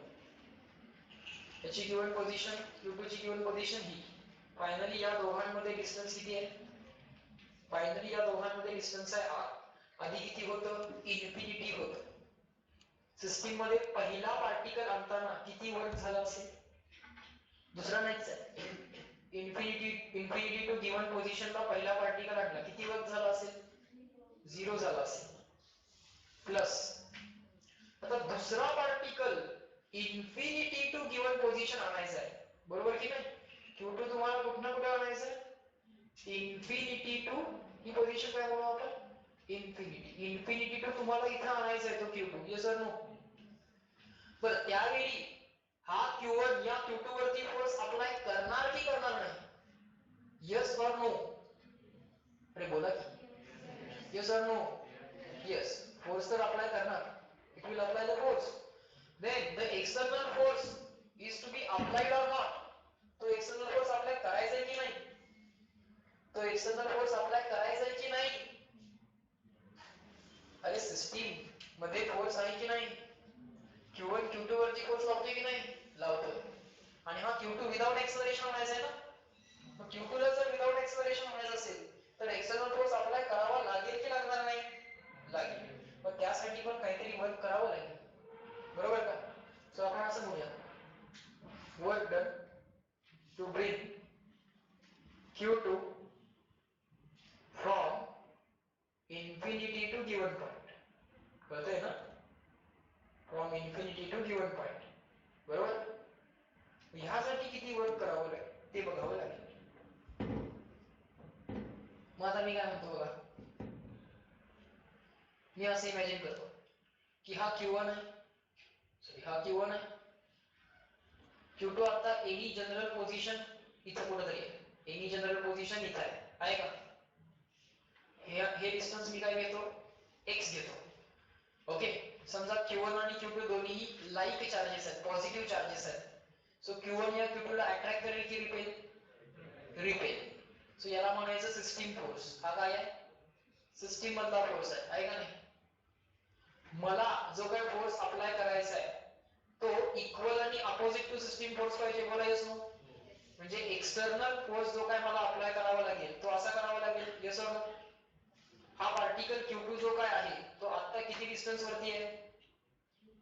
याची गिवन पोझिशन Q2 ची गिवन पोझिशन ही. फायनली या दोघांमध्ये डिस्टन्स किती आहे? फायनली या दोघांमध्ये डिस्टन्स आहे R. आधी किती होतं? इन्फिनिटी होतं. सिस्टीम मध्ये पहिला पार्टिकल आणताना किती वर्क झाला असेल? दुसरा नाहीच आहे. इन्फिनिटी टू गिवन पोझिशनला पहिला पार्टिकल आणला किती वर्क झाला असेल? 0 झाला असेल. प्लस आता दुसरा particle infinity to given position आणायचा आहे. बरोबर की नाही? Q2 तुम्हाला कुठं कुठे आणायचं आहे? इन्फिनिटी टू ही पोझिशन काय म्हणू आपण? इन्फिनिटी टू तुम्हाला इथं आणायचा आहे तो Q2. येस और नो? बरं त्यावेळी हा Q1 या Q2 वरती फोर्स अप्लाय करणार की करणार नाही? येस और नो? अरे बोला की. येस और नो? येस. फोर्स तर अप्लाय करणार. It will apply the force. Then the external force is to be applied or not? तो external force अप्लाय करायचा आहे की नाही? तो external force अप्लाय करायचा आहे की नाही? अरे सिस्टीम मध्ये फोर्स आहे की नाही? Q1 Q2 वरती फोर्स लावतोय की नाही? लावतोय. आणि हा Q2 विदाउट एक्सेलरेशन म्हणायचा आहे ना? मग Q2 ला जर विदाउट एक्सेलरेशन म्हणायचं असेल तर एक्सटर्नल फोर्स अप्लाय करावा लागेल की लागणार नाही? लागेल. पण त्यासाठी पण काहीतरी वर्क करावं लागेल. बरोबर का? सो आपण असं म्हणूया work done to bring Q2 from infinity to given point. कळतंय ना? From infinity to given point. बरोबर? ह्यासाठी किती वर्क करावं लागेल ते बघावं लागेल. मग आता मी काय म्हणतो बघा. मी असं इमॅजिन करतो की हा Q1 आहे. हा Q1 आहे. Q2 आता एनी जनरल पोझिशन इथं कुठेतरी आहे. एनी जनरल पोझिशन इथं आहे का? हे डिस्टन्स मी काय घेतो? x घेतो. ओके. समजा Q1 आणि Q2 दोन्ही लाईक चार्जेस आहेत, पॉझिटिव्ह चार्जेस आहेत. सो Q1 या Q2 ला अट्रॅक्ट करेल की रिपेल? रिपेल. सो याला म्हणायचं सिस्टीम फोर्स. हा काय आहे? सिस्टीम मधला फोर्स आहे का नाही? मला जो काही फोर्स अप्लाय करायचा आहे तो इक्वल आणि अपोजिट टू सिस्टीम फोर्स पाहिजे. बोला येस नो? म्हणजे एक्सटर्नल फोर्स जो काय मला अप्लाय करावा लागेल तो असा करावा लागेल, येस और नो? हा पार्टिकल Q2 जो काय आहे तो आता किती डिस्टन्स वरती आहे?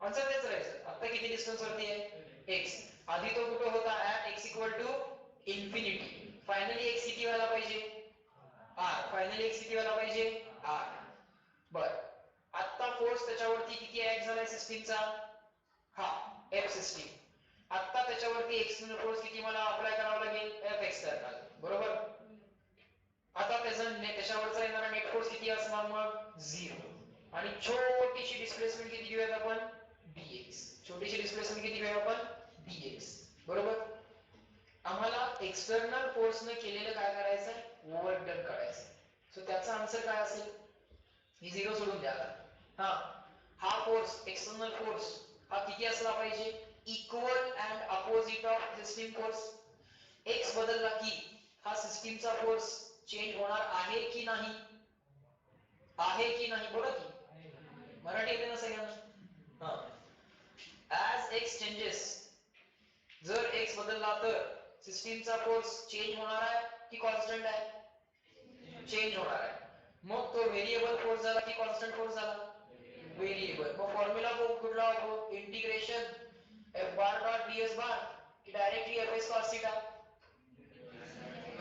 आन्सर तेच राहायचं, आता किती डिस्टन्स वरती आहे? x. आधी तो कुठे होता? at x equal to infinity. Finally x किती व्हायला पाहिजे? r. फायनली x किती व्हायला पाहिजे? r. बर, आता फोर्स त्याच्यावरती किती ऍक्ट झालाय सिस्टीमचा? हा F सिस्टीम. आता त्याच्यावरती एक्सटर्नल फोर्स किती मला अप्लाय करावा लागेल? F एक्सटर्नल, बरोबर? आता त्याच्यावरचा येणारा नेट फोर्स किती असणार मग? 0. आणि छोटीशी डिस्प्लेसमेंट किती घेऊयात आपण? dx. छोटीशी डिस्प्लेसमेंट किती घेऊया आपण? dx, बरोबर? आम्हाला एक्सटर्नल फोर्सने केलेलं काय करायचंय? वर्क डन करायचंय. सो त्याचा आन्सर काय असेल? ही 0 सोडून द्या आता. हा फोर्स, एक्सटर्नल फोर्स हा किती असला पाहिजे? Equal and opposite of system force. x बदलला की हा सिस्टीमचा फोर्स चेंज होणार आहे की नाही? आहे की नाही? बोला की. मराठी येते ना सगळ्यांना? ऍज x चेंजेस, जर x बदलला तर सिस्टीमचा फोर्स चेंज होणार आहे की कॉन्स्टंट आहे? चेंज होणार आहे. मग तो व्हेरिएबल फोर्स झाला की कॉन्स्टंट फोर्स झाला? व्हेरिएबल. मग फॉर्म्युला कुठला वापरू? इंटिग्रेशन f बार डॉट ds बार की directly fs cos theta?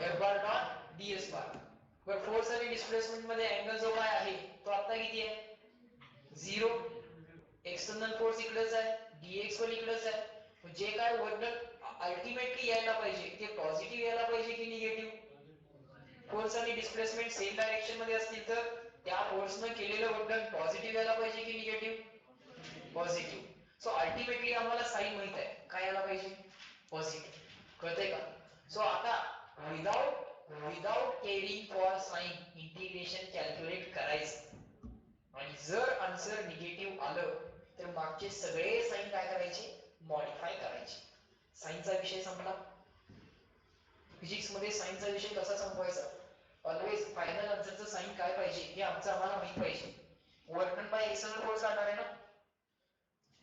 f बार डॉट ds बार. बर, फोर्स आणि डिस्प्लेसमेंट मध्ये अँगल जो काय आहे तो आता किती आहे? 0. एक्सटर्नल फोर्स इकडेच आहे, dx पण इकडेच आहे. जे काय वर्क अल्टिमेटली यायला पाहिजे ते पॉझिटिव्ह यायला पाहिजे की निगेटिव्ह? फोर्स आणि डिस्प्लेसमेंट सेम डायरेक्शन मध्ये असतील तर त्या फोर्सने केलेलं वर्क पॉझिटिव्ह यायला पाहिजे की निगेटिव्ह? पॉझिटिव्ह. सो अल्टिमेटली आम्हाला साइन माहित आहे, काय यायला पाहिजे? पॉझिटिव्ह. कळतंय का? सो आता without caring for sign integration calculate करायचं. आणि जर आन्सर निगेटिव्ह आलं तर मागचे सगळे साइन काय करायचे? मॉडिफाय करायचे. साइनचा विषय संपला. फिजिक्स मध्ये साइनचा विषय कसा संपवायचा? ऑलवेज फायनल आन्सरचं साइन काय पाहिजे हे आम्हाला माहित पाहिजे. Work done by external force काढणार आहे ना?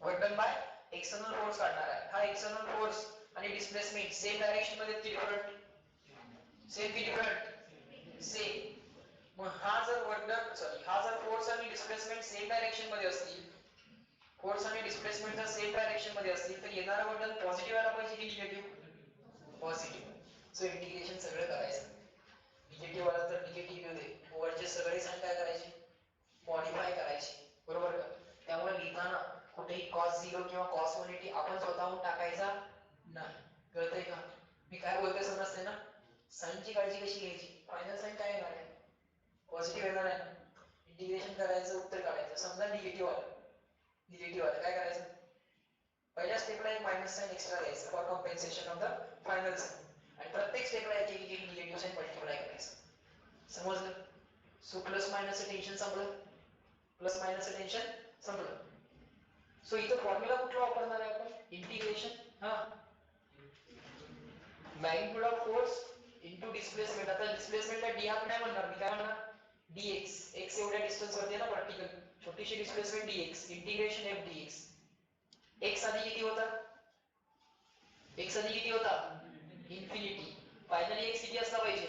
Work done by external force काढणार आहे. हा एक्सटर्नल फोर्स आणि डिस्प्लेसमेंट सेम डायरेक्शन मध्ये की डिफरंट? सेम की डिफरंट? सेम. मग हा जर वर्क डन हा जर फोर्स आणि डिस्प्लेसमेंट सेम डायरेक्शन मध्ये असतील, फोर्स आणि डिस्प्लेसमेंट जर सेम डायरेक्शन मध्ये असतील तर येणारा वर्क डन पॉझिटिव्ह आला पाहिजे की निगेटिव्ह? पॉझिटिव्ह. सो इंटिग्रेशन सगळं करायचं. निगेटिव्ह आला तर निगेटिव्ह येऊ दे, वरचे सगळे साइन काय करायचे? मॉडिफाय करायचे, बरोबर का? त्यामुळे लिहिताना कुठेही cos 0 किंवा cos 180 आपण स्वतःहून टाकायचा नाही. कळतंय का? मी काय बोलतोय समजतंय ना? साइनची काळजी कशी घ्यायची? फायनल साइन काय येणार आहे? पॉझिटिव्ह येणार आहे. इंटिग्रेशन करायचं, उत्तर काढायचं. समजा निगेटिव्ह आलं, काय करायचं? पहिल्या स्टेपला एक मायनस साइन एक्स्ट्रा द्यायचं for compensation of the final sign. आणि प्रत्येक स्टेपला एक निगेटिव्ह साइन मल्टिप्लाय करायचं. समजलं? सो प्लस मायनसचं टेन्शन संपलं. प्लस मायनसचं टेन्शन संपलं. सो इथं फॉर्म्युला कुठला वापरणार आहे आपण? Integration. Magnitude of force into displacement. आता डिस्प्लेसमेंटला डी आर काय म्हणणार? मी काय म्हणणार? dx. x एवढ्या डिस्टन्स वरती आहे ना पार्टिकल, छोटीशी displacement dx. Integration f dx. x आधी किती होता? इन्फिनिटी. फायनली x किती असला पाहिजे?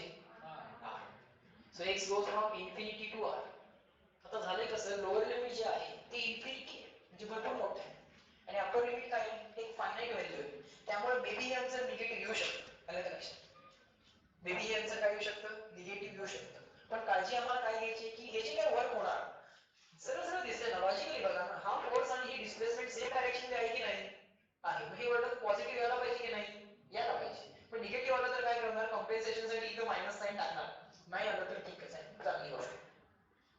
r. So x goes from infinity to r. आता झालंय कसं, लोअर लिमिट जे आहे ते इन्फिनिटी आहे, म्हणजे भरपूर मोठं आहे. आणि अप्पर लिमिट काय आहे? एक फायनाइट व्हॅल्यू आहे. त्यामुळे बेबी हे आन्सर निगेटिव्ह येऊ शकतं. आलं का लक्षात? बेबी हे आन्सर काय येऊ शकतं? निगेटिव्ह येऊ शकतं. पण काळजी आम्हाला काय घ्यायची की हे जे काय वर्क होणार, सरळ सरळ दिसतंय ना, लॉजिकली बघा ना, हा फोर्स आणि ही डिस्प्लेसमेंट सेम डायरेक्शन मध्ये आहे की नाही? आहे. मग हे वर्क पॉझिटिव्ह यायला पाहिजे की नाही? यायला पाहिजे. पण निगेटिव्ह आलं तर काय करणार? कॉम्पेन्सेशन साठी इथं मायनस साइन टाकणार. नाही आलं तर ठीकच आहे, चांगली गोष्ट.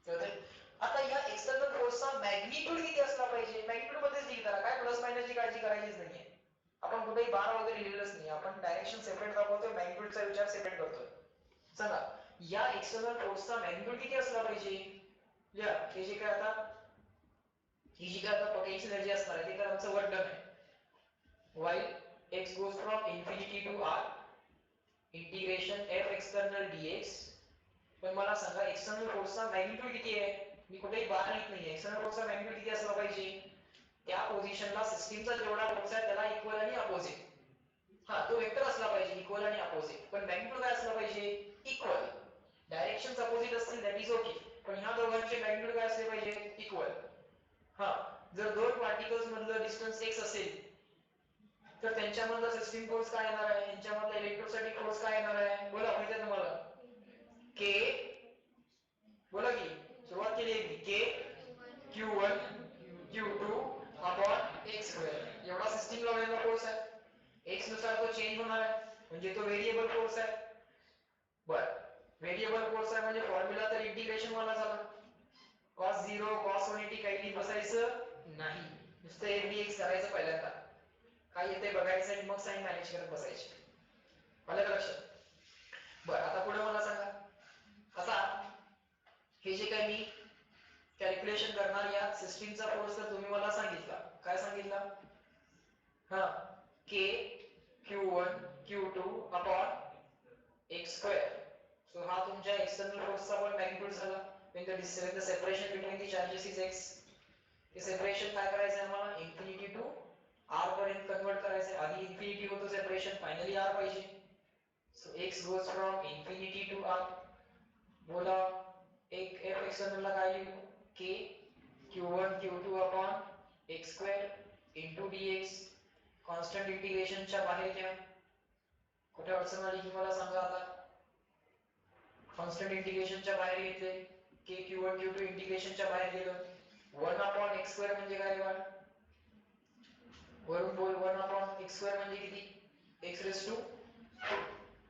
कळतंय? आता या एक्सटर्नल फोर्सचा मॅग्निट्यूड किती असला पाहिजे? मॅग्निट्यूड मध्येच डील करा, काय प्लस मायनसची काळजी करायचीच नाहीये. आपण कुठेही बार वगैरे लिहिलेलंच नाही, आपण डायरेक्शन सेपरेट दाखवतोय, मॅग्निट्यूडचा विचार सेपरेट करतोय. चला, या एक्सटर्नल फोर्सचा मॅग्निट्यूड किती असला पाहिजे? या हे जे काय आता ही जी काय आता पोटेन्शियल एनर्जी असणार आहे ते तर आमचं वर्क डन आहे. while x goes from infinity to r integration f external dx. पण मला सांगा एक्सटर्नल फोर्सचा मॅग्निट्यूड किती आहे? मी कुठेही बाहेर लिहित नाहीये. एक्सटर्नल फोर्सचा मॅग्निट्यूड किती असला पाहिजे? त्या पोझिशनला सिस्टीमचा जेवढा फोर्स आहे त्याला इक्वल आणि अपोजिट. हा तो वेक्टर असला पाहिजे इक्वल आणि अपोजिट, पण मॅग्निट्यूड काय असला पाहिजे इक्वल. डायरेक्शन्स अपोजिट असतील दॅट इज ओके, पण ह्या दोघांचे मॅग्निट्यूड काय असले पाहिजे इक्वल. हा जर दोन पार्टिकल्स मधलं डिस्टन्स x असेल तर त्यांच्यामधला सिस्टीम फोर्स काय येणार आहे, यांच्यामधला इलेक्ट्रोस्टॅटिक फोर्स काय येणार आहे, बोला माहिती आहे तुम्हाला k, बोला की सुरुवात केली आहे k q1 q2 upon x square एवढा सिस्टीमला वेळेला फोर्स आहे. x नुसार तो चेंज होणार आहे म्हणजे तो व्हेरिएबल फोर्स आहे. बर व्हेरिएबल फोर्स आहे म्हणजे फॉर्म्युला तर इंटिग्रेशन वाला झाला. cos 0 cos 180 काही लिहित बसायचं नाही, नुसतं एक dx करायचं पहिल्यांदा, काय येते बघायचं आणि मग साइन मॅनेज करत बसायचे. आलं का लक्षात? बर आता पुढे मला सांगा, आता हे जे काही मी कॅल्क्युलेशन करणार या सिस्टीमचा फोर्स तर तुम्ही मला सांगितला, काय सांगितला, हा k q1 q2 upon x square. So हा तुमच्या एक्सटर्नल फोर्सचा पण मॅग्निट्यूड झाला. when the separation between the charges is x, हे सेपरेशन काय करायचं आहे आम्हाला इन्फिनिटी टू r पर्यंत कन्वर्ट करायचं आहे. आधी इन्फिनिटी होतं सेपरेशन, फायनली r पाहिजे. So x goes from infinity to r. बोला एक f एक्सटर्नल ला काय लिहू k q1 q2 upon x square into dx. Constant इंटिग्रेशनच्या बाहेर घ्या. कुठे अडचण आली की मला सांगा आता. कॉन्स्टंट इंटिग्रेशनच्या बाहेर घेतले k q1 q2 इंटिग्रेशनच्या बाहेर गेलं. 1 अपॉन x स्क्वेअर म्हणजे काय बाळ, वरून बोल 1 अपॉन x स्क्वेअर म्हणजे किती x रेस टू,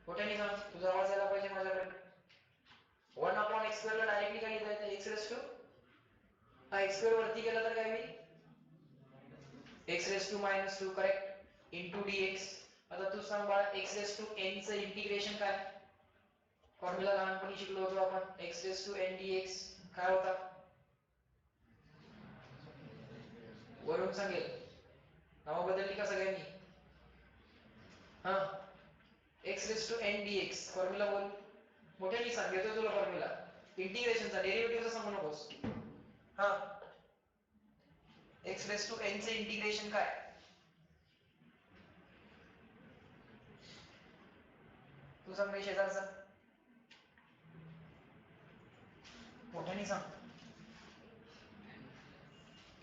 कुठे नाही सांग तुझा आवाज यायला पाहिजे माझ्याकडे. 1 अपॉन x स्क्वेअर ला डायरेक्टली काय लिहिता येतं x रेस टू, हा x स्क्वेअर वरती गेला तर काय होईल x raise to minus 2 correct into dx. आता तू सांग बाळा x रेस टू n चं इंटिग्रेशन काय, फॉर्म्युला लहानपणी शिकलो होतो आपण x raise to n dx काय होता, वरून सांगेल नाव बदलली का सगळ्यांनी, हा x raise to n dx formula बोल मोठ्याने सांग, घेतो तुला फॉर्म्युला इंटिग्रेशनचा, डेरिव्हेटिव्हचा सांगू नकोस. हा x रेस टू n चे इंटिग्रेशन काय, तू सांग मी शेजारचा, मोठ्याने सांग.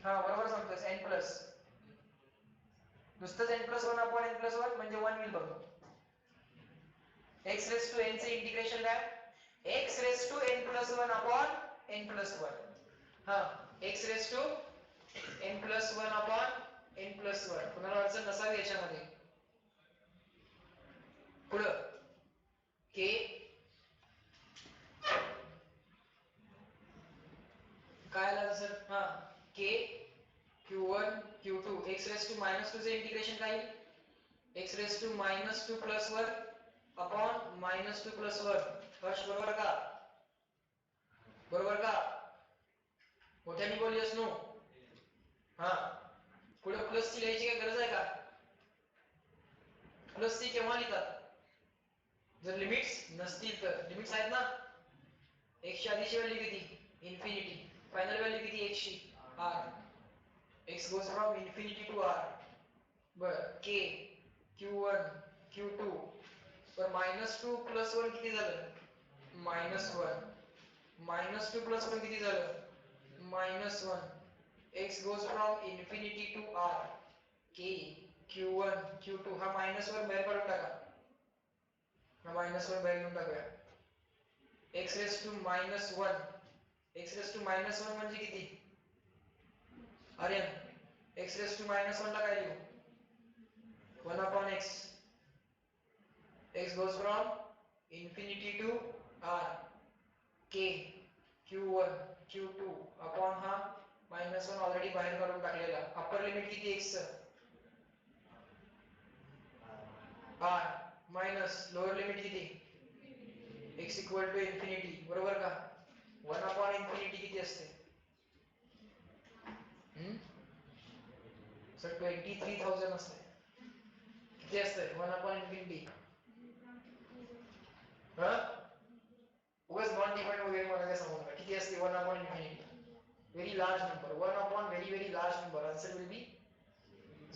हा बरोबर सांगतोस n प्लस, नुसतंच n plus 1 upon n plus 1 म्हणजे 1 होईल बघ. x रेस टू n चे इंटिग्रेशन काय, x raise to n plus 1 upon n plus 1. हा x raise to n plus 1 upon n plus 1. कुणाला अडचण नसावी याच्यामध्ये. पुढं k काय आलं सर, हा k q1 q2 x raise to minus 2 चे इंटिग्रेशन काय, x raise to minus 2 plus 1 upon minus 2 plus 1. Harsh बरोबर का, बरोबर का, मोठ्याने बोल यस नो. हा पुढे प्लस ची लिहायची काय गरज आहे का, प्लस ची केव्हा लिहितात जर लिमिट्स नसतील तर, लिमिट्स आहेत ना, x ची आधीची व्हॅल्यू किती इन्फिनिटी, फायनल व्हॅल्यू किती x ची r, x goes from infinity to r. बर k q1 q2 तर मायनस 2 प्लस 1 किती झालं मायनस 1, मायनस 2 प्लस 1 किती झालं minus 1. x goes from infinity to r, k q1 q2 हा मायनस 1 बाहेर काढून टाका, हा मायनस 1 बाहेर घेऊन टाकूया. x raise to minus 1, x raise to minus 1 म्हणजे किती Aryan, x raise to minus 1 ला काय लिहू 1 upon x, x goes from infinity to r, k q1 q2 upon हा मायनस 1 ऑलरेडी बाहेर काढून टाकलेला. अप्पर लिमिट किती x चं r मायनस लोअर लिमिट किती x इक्वल टू इन्फिनिटी, बरोबर का. 1 अपॉन इन्फिनिटी किती असते सर 23,000 असते. किती असते 1 अपॉन इन्फिनिटी, हा उगाच नॉन डिफाइंड वगैरे मला काय सांगू नका. किती असते 1 upon infinity, very large number, 1 upon very large number, answer will be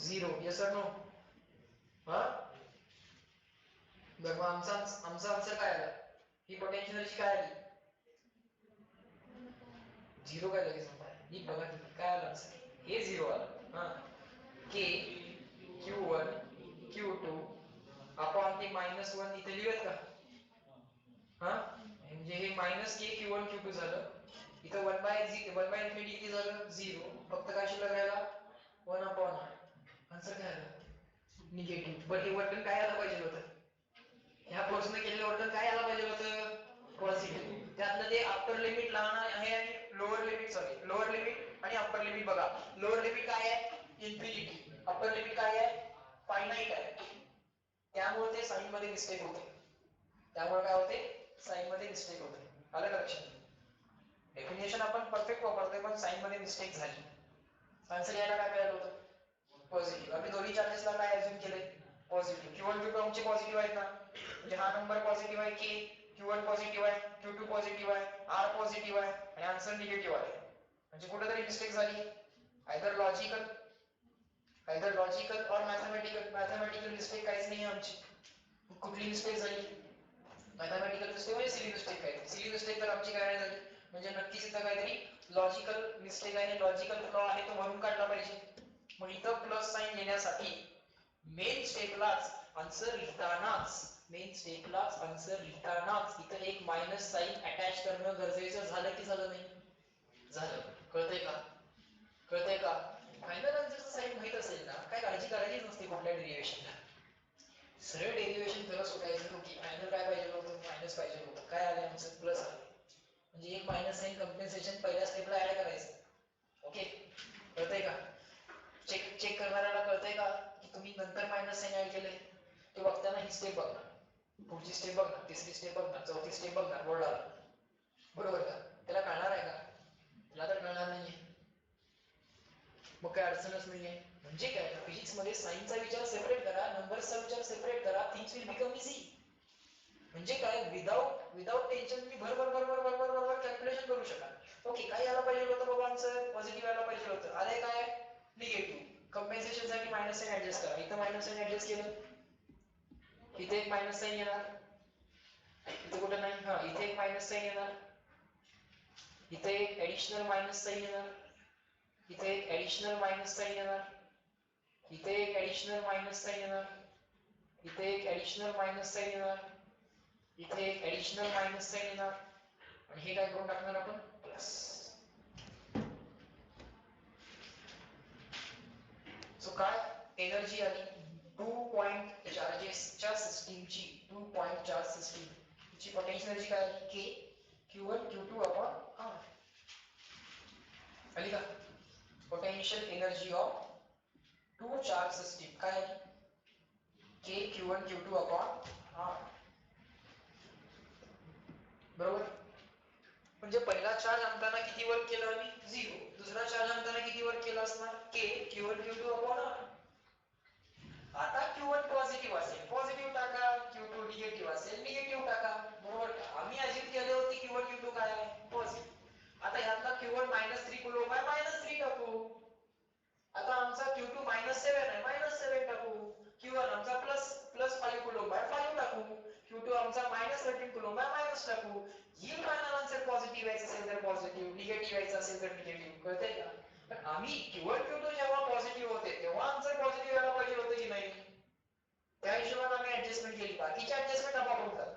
0. yes or no, huh बरं मग आमचं आन्सर काय आलं? ही पोटेन्शियल एनर्जी काय आली? झिरो काय लगेच म्हणताय? ही बघा की काय आलं आन्सर? हे झिरो आलं. हां के Q1 Q2 अपॉन ते -1 इथे लिहूयात का? हां म्हणजे हे -k Q1 Q2 झालं. इथं 1 बाय इन्फिनिटी किती झालं? 0. फक्त काय शिल्लक राहिला? 1 अपॉन r. आन्सर काय आलं? निगेटिव्ह. बट हे वर्तन काय आलं पाहिजे होतं? ह्या फोर्सने केलेलं वर्तन काय आलं पाहिजे होतं? पॉझिटिव्ह. त्यातलं ते अप्पर लिमिट लहान आहे आणि लोअर लिमिट आणि अप्पर लिमिट बघा. लोअर लिमिट काय आहे? इन्फिनिटी. अप्पर लिमिट काय आहे? फायनाइट आहे. त्यामुळे ते साइन मध्ये मिस्टेक होते. त्यामुळे काय होते? साइन मध्ये मिस्टेक होते. आलं का लक्षात? डेफिनेशन आपण परफेक्ट वापरतोय पण साइन मध्ये मिस्टेक झाली. आन्सर यायला काय मिळालं होतं? पॉझिटिव्ह. आम्ही दोन्ही चार्जेसला काय अज्युम केले? पॉझिटिव्ह. Q1 Q2 आमचे पॉझिटिव्ह आहेत ना, म्हणजे हा नंबर पॉझिटिव्ह आहे K, Q1 पॉझिटिव्ह आहे, Q2 पॉझिटिव्ह आहे, R पॉझिटिव्ह आहे आणि आन्सर निगेटिव्ह आहे. म्हणजे कुठेतरी मिस्टेक झाली. आयदर लॉजिकल और मॅथमॅटिकल मिस्टेक काहीच नाही आमची. कुठली मिस्टेक झाली? मॅथमॅटिकल मिस्टेक म्हणजे सिली मिस्टेक काय? सिली मिस्टेक तर आमची काय नाही झाली. म्हणजे नक्कीच इथं काहीतरी लॉजिकल मिस्टेक आहे, लॉजिकल फ्लॉ आहे तो भरून काढला पाहिजे. मग इथं प्लस साइन येण्यासाठी मेन स्टेपलाच आन्सर लिहितानाच इथं एक मायनस साइन अटॅच करणं गरजेचं झालं की झालं नाही? झालं. कळतंय का? फायनल आन्सरचं साइन माहित असेल ना, काय काळजी करायचीच नसते कुठल्या डेरिव्हेशनला. सरळ डेरिव्हेशन करत सुटायचं की फायनल काय पाहिजे होतं? मायनस पाहिजे होतं. काय आले आन्सर? प्लस आले. म्हणजे एक मायनस साइन कंपेन्सेशन पहिल्या स्टेपला ऍड करायचं. ओके, कळतंय का? चेक करणाऱ्याला कळतंय का की तुम्ही नंतर मायनस साइन ऍड केलंय? ते बघताना ही स्टेप बघणार, पुढची स्टेप बघणार, तिसरी स्टेप बघणार, चौथी स्टेप बघणार बोर्डाला. बरोबर का? त्याला कळणार आहे का? त्याला तर कळणार नाहीये. मग काय अडचणच नाहीये. म्हणजे काय? फिजिक्स मध्ये साइनचा विचार सेपरेट करा, नंबर्सचा विचार सेपरेट करा, थिंग्स विल बिकम इझी. म्हणजे काय? विदाउट टेन्शन तुम्ही भर कॅल्क्युलेशन करू शकाल. ओके, काय यायला पाहिजे होतं बाबा आन्सर? पॉझिटिव्ह यायला पाहिजे होतं. आले काय? निगेटिव्ह. कंपेन्सेशन साठी मायनस साइन ऍडजस्ट करा. इथं मायनस साइन ऍडजस्ट केलं, इथे एक मायनस साइन येणार, इथे कुठं नाही, हा इथे एक मायनस साइन येणार, इथे एक ऍडिशनल मायनस साइन येणार, इथे एक ऍडिशनल मायनस साइन येणार, इथे एक ऍडिशनल मायनस साइन येणार, इथे एक ऍडिशनल मायनस साइन येणार, इथे एक ऍडिशनल मायनस साइन येणार आणि हे काय करून टाकणार आपण? प्लस. सो काय एनर्जी आली? 2 पॉइंट चार्जेसच्या सिस्टीमची, 2 पॉइंट चार्ज सिस्टीम ची पोटेन्शियल एनर्जी काय आली? K Q1 Q2 upon R. आली का? Potential energy of 2 charge system काय आली? K Q1 Q2 upon R. बरोबर? म्हणजे पहिला चार्ज आणताना किती वर्क केलं आम्ही? 0. दुसरा चार्ज आणताना किती वर्क केलं असणार? K Q1 Q2 upon R. आता Q1 पॉझिटिव्ह असेल, पॉझिटिव्ह टाका, Q2 निगेटिव्ह असेल, निगेटिव्ह टाका. बरोबर का? आम्ही अज्युम केले होते Q1 Q2 काय आहे? पॉझिटिव्ह. आता ह्यातला Q1 -3 कुलॉम आहे, -3 टाकू. आता आमचा Q2 -7 आहे, -7 टाकू. Q1 आमचा +5 कुलॉम आहे, 5 टाकू. Q2 आमचा -13 कुलॉम आहे, मायनस टाकू. येईल फायनल आन्सर पॉझिटिव्ह यायचं असेल तर पॉझिटिव्ह, निगेटिव्ह यायचं असेल तर निगेटिव्ह. कळतंय का? पण आम्ही Q1 Q2 जेव्हा पॉझिटिव्ह होते तेव्हा आन्सर पॉझिटिव्ह यायला पाहिजे होतं की नाही? त्या हिशोबाने आम्ही ऍडजस्टमेंट केली. बाकीची ऍडजस्टमेंट आपोआप होतात.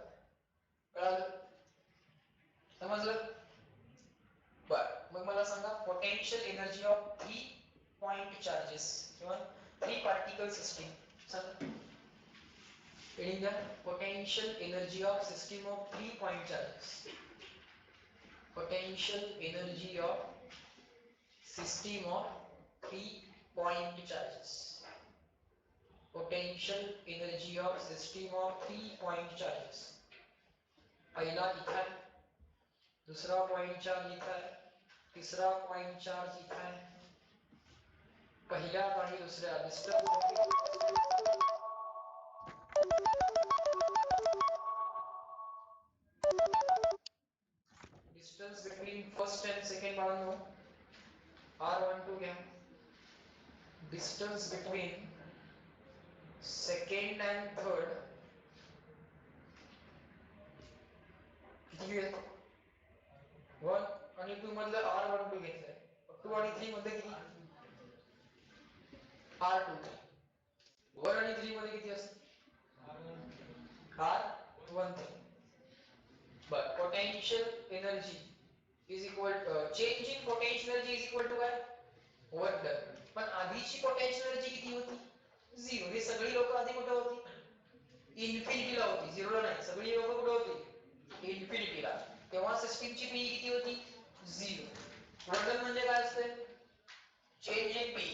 कळालं? समजलं? बर, मग मला सांगा potential energy of 3 point charges किंवा 3 पार्टिकल सिस्टीम सांगा. reading the potential energy of system of 3 point charges. Potential energy of system of 3 point charges. Potential energy of system of 3 point charges. पहिला इथं आहे, दुसरा पॉइंट चार्ज इथं आहे, तिसरा point charge इथं आहे. पहिल्या आणि दुसऱ्या distance between first end second बाळांनो R12 घ्या. Distance between second end third किती घेतलं 1 आणि 2 मधलं R12 घेतलंय 2 आणि 3 मध्ये किती R2 1 आणि 3 मध्ये किती असतं R13 but potential energy is equal change in potential energy is equal to काय वर्क डन पण आधीची पोटेन्शियल एनर्जी किती होती 0 हे सगळी लोक आधी कुठे होती इन्फिनिटीला होती 0 ला नाही सगळी लोक कुठे होती इन्फिनिटीला तेव्हा सिस्टीमची पी किती होती 0 वर्क डन म्हणजे काय असते चेंज इन पी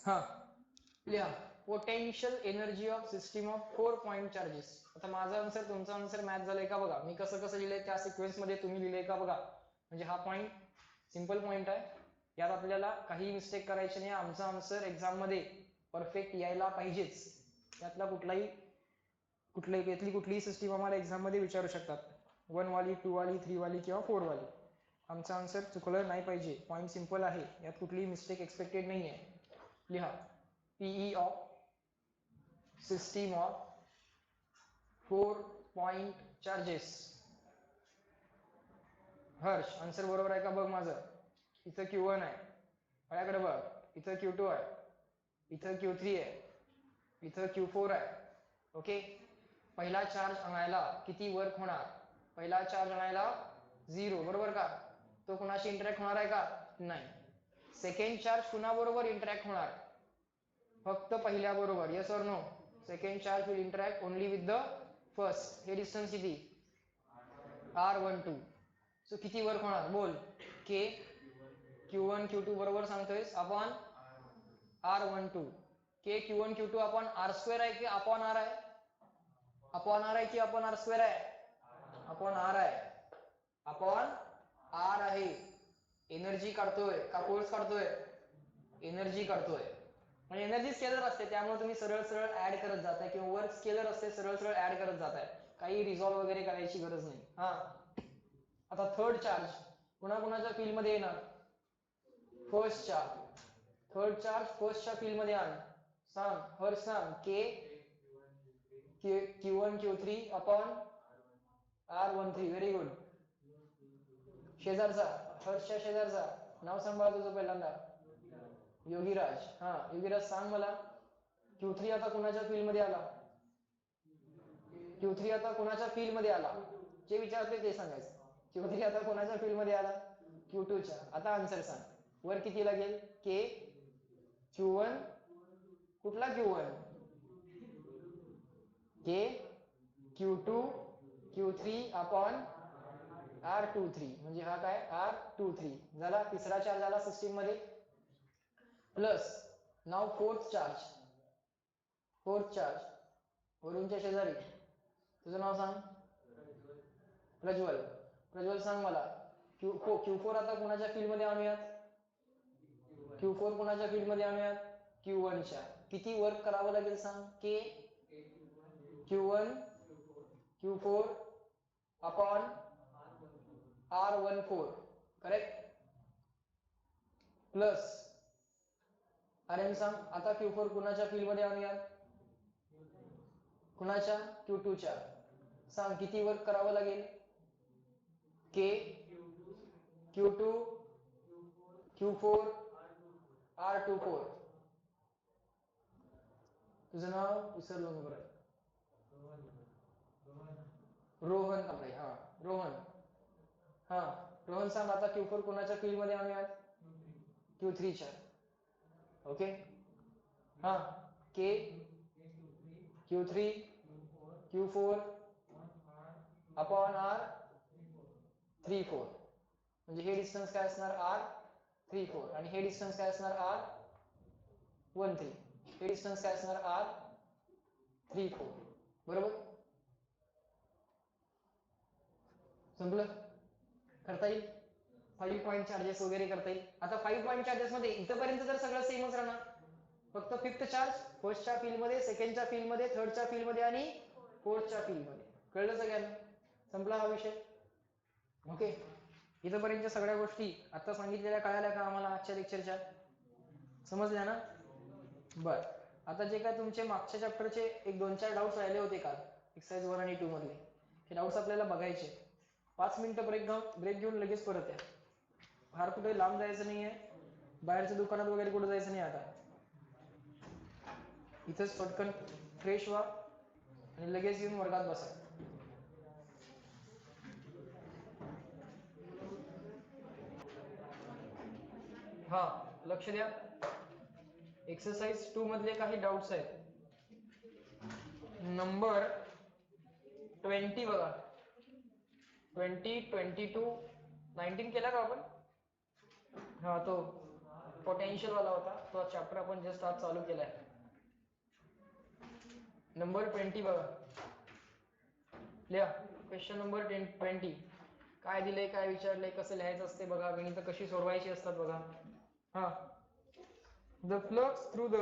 हा लिहा potential energy of system of 4 point charges. आता माझा आन्सर तुमचा आन्सर मॅच झालाय का बघा. मी कसं कसं लिहिलंय त्या सिक्वेन्स मध्ये तुम्ही लिहिलंय का बघा. म्हणजे हा पॉइंट सिंपल पॉइंट आहे, यात आपल्याला काही मिस्टेक करायची नाही. आमचा आन्सर एक्झाम मध्ये परफेक्ट यायला पाहिजेच. यातला कुठलीही सिस्टीम आम्हाला एक्झाम मध्ये विचारू शकतात, 1 वाली, 2 वाली, 3 वाली किंवा 4 वाली. आमचा आन्सर चुकलं नाही पाहिजे. पॉइंट सिंपल आहे, यात कुठलीही मिस्टेक एक्सपेक्टेड नाही आहे. लिहा PE of system of 4 point charges. Harsh answer बरोबर आहे का बघ माझं. इथं Q1 आहे, माझ्याकडे बघ. इथं Q2 आहे, इथं Q3 आहे, इथं Q4 आहे. ओके. पहिला चार्ज आणायला किती वर्क होणार? पहिला चार्ज आणायला 0, बरोबर का? तो कुणाशी इंटरॅक्ट होणार आहे का? नाही. सेकंड चार्ज कुणाबरोबर इंटरॅक्ट होणार? फक्त पहिल्या बरोबर. Yes or no? Second charge will interact only with the first. हे डिस्टन्स किती? R12. सो किती वर्क होणार बोल? K Q1 Q2 बरोबर सांगतोयस आपण R12. K Q1 Q2 आपण R² आहे की अपॉन R आहे? अपॉन R आहे की अपॉन R² आहे? अपॉन R आहे. अपॉन R आहे. एनर्जी काढतोय का फोर्स काढतोय? एनर्जी काढतोय. म्हणजे एनर्जी स्केलर असते, त्यामुळे तुम्ही सरळ सरळ ऍड करत जाताय, किंवा वर्क स्केलर असते, सरळ सरळ ऍड करत जाताय. काही रिझॉल्व वगैरे करायची गरज नाही. हा आता थर्ड चार्ज कुणाकुणाच्या फील्ड मध्ये येणार? फर्स्टच्या. थर्ड चार्ज फर्स्टच्या फील्ड मध्ये आण. सांग हर सांग. के Q1 Q3 upon R13. Very good. शेजारचा, हर्षच्या शेजारचा नाव सांभाळ तुझं पहिल्यांदा. योगीराज. हा योगीराज सांग मला, Q3 आता कुणाच्या फील्ड मध्ये आला? Q3 आता कुणाच्या फील्ड मध्ये आला? जे विचारते ते सांगायचं. Q3 आता कुणाच्या फील्ड मध्ये आला? Q2 च्या. आता आन्सर सांग. वर किती लागेल? K Q1. कुठला Q1? K Q2 Q3 upon R23. म्हणजे हा काय? R23 झाला. तिसरा चार्ज आला सिस्टीम मध्ये. प्लस नाव फोर्थ चार्ज. फोर्थ चार्ज वरूनच्या शेजारी. तुझं नाव सांग. प्रज्वल. प्रज्वल सांग मला, Q4 आता कुणाच्या फील्ड मध्ये आणूयात? Q4 कुणाच्या फील्ड मध्ये आणूयात? Q1 च्या. किती वर्क करावं लागेल सांग? K Q1 Q4 upon R14. Correct. Plus अरे सांग आता Q4 कुणाच्या फील्ड मध्ये आणूयात? कुणाच्या? Q2 च्या. सांग किती वर्क करावं लागेल? K Q2 Q4 R24. तुझं नाव विसरलो मी बरं. रोहन कांबळे. हा रोहन. हा रोहन सांग आता Q4 कुणाच्या फील्ड मध्ये आणूयात? Q3 च्या. ओके. हा K Q3 Q4 upon R34. म्हणजे हे डिस्टन्स काय असणार? R34. आणि हे डिस्टन्स काय असणार? R13. हे डिस्टन्स काय असणार? R34. बरोबर. संपलं. करता येईल. 5 पॉइंट चार्जेस वगैरे करता येईल. आता 5 पॉइंट चार्जेस मध्ये इथपर्यंत तर सगळं सेमच राहणार. फक्त फिफ्थ चार्ज फर्स्टच्या फील्ड मध्ये, सेकंडच्या फील्ड मध्ये, थर्डच्या फील्ड मध्ये आणि फोर्थच्या फील्ड मध्ये. कळलं सगळ्यांना? संपला हा विषय. ओके. इथपर्यंतच्या सगळ्या गोष्टी आता सांगितलेल्या कळाल्या का आम्हाला आजच्या लेक्चरच्या? समजल्या ना? बर. आता जे काय तुमचे मागच्या चॅप्टरचे एक 2-4 डाऊट्स राहिले होते काल एक्सरसाइज 1 आणि 2 मधले, हे डाऊट्स आपल्याला बघायचे. 5 मिनिटं ब्रेक घेऊन लगेच परत या. फार कुठे लांब जायचं नाहीये, बाहेरच्या दुकानात वगैरे कुठे जायचं नाही. आता इथंच पटकन फ्रेश व्हा आणि लगेच येऊन वर्गात बसा. हा लक्ष द्या. एक्सरसाइज 2 मधले काही डाऊट्स आहेत. नंबर 20 बघा. 20, 22, 19 केला का आपण? हा तो पोटेन्शियल वाला होता तो चॅप्टर आपण जस्ट आज चालू केलाय. नंबर 20 बघा, लिहा क्वेश्चन नंबर 20. काय दिलंय, काय विचारलंय, कसं लिहायचं असते बघा, गणित कशी सोडवायची असतात बघा. हा, the flux through the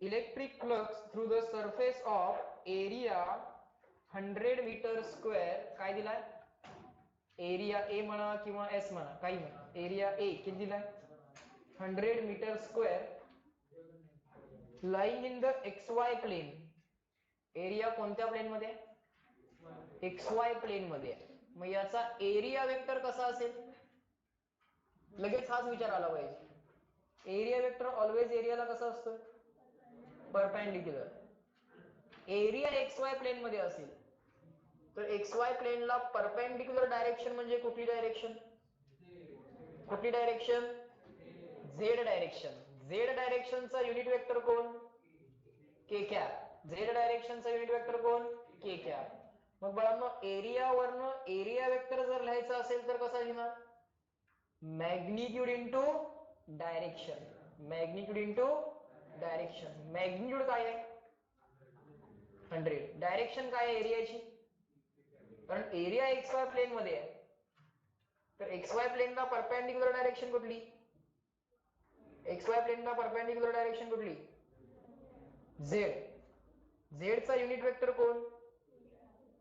electric flux through the surface of area 100 metre square. काय दिलाय, एरिया ए म्हणा किंवा एस म्हणा, काही म्हणा, एरिया ए किती दिलाय 100 metre square, lying in the XY plane. Area कोणत्या प्लेन मध्ये, XY प्लेन मध्ये. मग याचा एरिया वेक्टर कसा असेल, लगेच हाच विचार आला पाहिजे. एरिया वेक्टर ऑलवेज एरियाला कसा असतो, परपेंडिक्युलर. एरिया XY प्लेन मध्ये असेल तर XY प्लेनला परपेंडिक्युलर डायरेक्शन म्हणजे कुठली डायरेक्शन, कुठली डायरेक्शन, झेड डायरेक्शन. झेड डायरेक्शनचा युनिट वेक्टर कोण, के कॅप. झेड डायरेक्शनचा युनिट वेक्टर कोण, के कॅप. मग बाळांनो एरिया वरनं एरिया वेक्टर जर लिहायचा असेल तर कसा लिहिणार, magnitude into direction. Magnitude into direction. Magnitude काय आहे 100, डायरेक्शन काय आहे एरियाची, कारण एरिया XY प्लेन मध्ये आहे तर XY प्लेनला परपेंडिक्युलर डायरेक्शन कुठली, XY प्लेनला परपेंडिक्युलर डायरेक्शन कुठली, झेड. झेडचा युनिट वेक्टर कोण,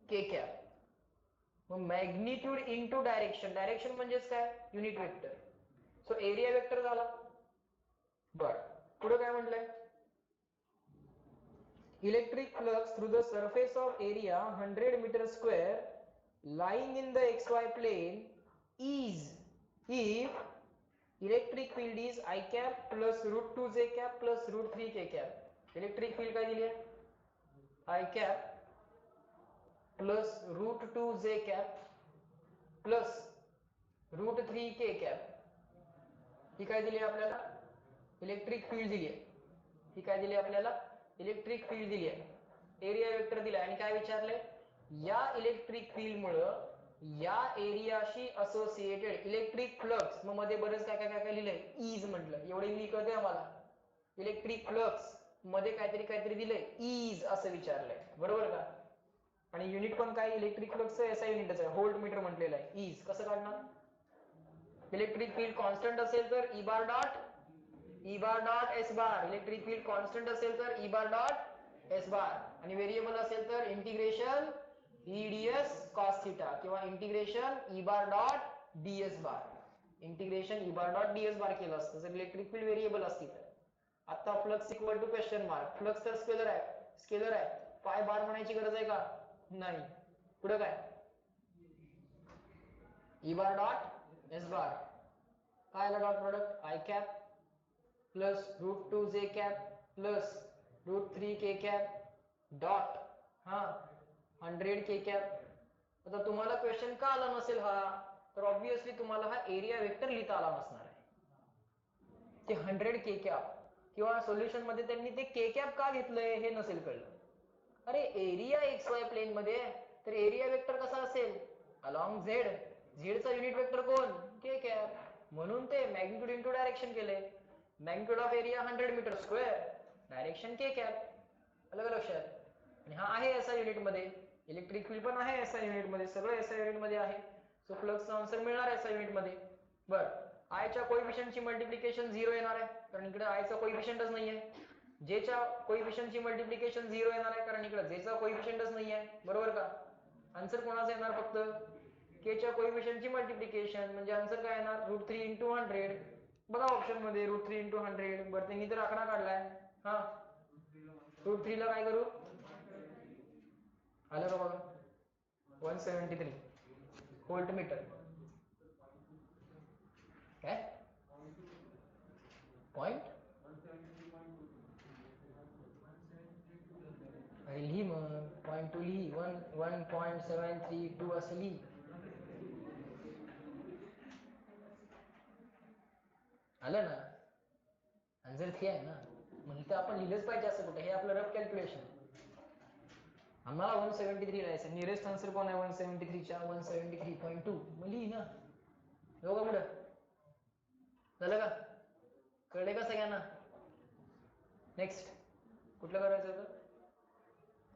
के कॅप. मग मॅग्निट्यूड इंटू डायरेक्शन, डायरेक्शन म्हणजेच काय, unit vector. So area vector झाला. बर, पुढे काय म्हटलंय, electric flux through the surface of area 100 metre square lying in the XY plane is if electric field is I cap plus root 2 j cap plus root 3 k cap. Electric field काय दिली आहे, I cap plus root 2 j cap plus root 3 k cap. ही काय दिली आपल्याला, electric field दिली आहे. ही काय दिली आपल्याला, इलेक्ट्रिक फील्ड दिली आहे. एरिया वेक्टर दिला आणि काय विचारले, या इलेक्ट्रिक फील्ड मुळे या एरियाशी असोसिएटेड इलेक्ट्रिक फ्लक्स. मग मध्ये बरेच काय काय काय काय लिहिलंय, इज म्हटलं, एवढे मी कळते आम्हाला. इलेक्ट्रिक फ्लक्स मध्ये काहीतरी काहीतरी दिलंय, इज असं विचारलंय, बरोबर का. आणि युनिट पण काय, इलेक्ट्रिक फ्लक्स एसआय युनिटच आहे, व्होल्ट मीटर म्हटलेलं आहे. इज कसं काढणार, इलेक्ट्रिक फील्ड कॉन्स्टंट असेल तर E bar dot S bar. Electric field constant असेल तर E bar dot S bar, आणि व्हेरिएबल असेल तर इंटिग्रेशन ईडीएस कॉस थिटा किंवा integration E bar dot DS bar. Integration E bar dot DS bar केलं असतं जर इलेक्ट्रिक फील्ड व्हेरिएबल असती तर. आता flux equal to question mark. Flux तर स्केलर आहे, पाय बार म्हणायची गरज आहे का, नाही. पुढे काय, E bar dot S bar, काय आला dot product, I cap plus root 2 J cap plus root 3 K cap dot 100 K cap. आता तुम्हाला क्वेश्चन का आला नसेल हा, तर ऑब्विसली तुम्हाला हा एरिया वेक्टर लिहिता आला नसणार आहे. ते 100 के कॅप किंवा सोल्युशन मध्ये त्यांनी ते के कॅप का घेतलंय हे नसेल कळलं. अरे एरिया XY प्लेन मध्ये तर एरिया वेक्टर कसा असेल, अलॉंग झेड. झेडचा युनिट वेक्टर कोण, के कॅप. म्हणून ते मॅग्निट्यूड इंटू डायरेक्शन केले. Magnitude of area 100 metre square, direction K cap. अलग लक्षात. आणि हा आहे एसआय युनिट मध्ये, इलेक्ट्रिक फील्ड पण आहे एसआय युनिट मध्ये, सगळं एसआय युनिट मध्ये आहे. सो फ्लक्सचा आन्सर मिळणार एसआय युनिट मध्ये. बर, आयच्या कोएफिशियंटची मल्टिप्लिकेशन 0 येणार आहे कारण इकडे आयचा कोएफिशियंटच नाहीये. जेच्या कोएफिशियंटची मल्टिप्लिकेशन 0 येणार आहे कारण इकडे जेचा कोएफिशियंटच नाहीये, बरोबर का. आन्सर कोणाचा येणार, फक्त केच्या कोएफिशियंटची मल्टिप्लिकेशन, म्हणजे आन्सर काय येणार, रूट 3 इंटू 100. बघा ऑप्शन मध्ये रूट 3 इंटू 100. बरं त्यांनी तर आकडा काढलाय. हा, रूट 3 ला काय करू, आलं का बघा, 173 व्होल्ट मीटर. काय पॉइंट, अरे लिही मग, पॉइंट 2 लिही, 1.732 असं लिही. आलं ना, आन्सर 3 आहे ना. मग इथं आपण लिहिलंच पाहिजे असं कुठे, हे आपलं रफ कॅल्क्युलेशन. आम्हाला 173 लिहायचं, नियरेस्ट आन्सर कोण आहे 173 च्या, 173.2. मग लिही ना, बघा पुढं झालं का. कळले का सगळ्यांना? नेक्स्ट कुठलं करायचं होतं?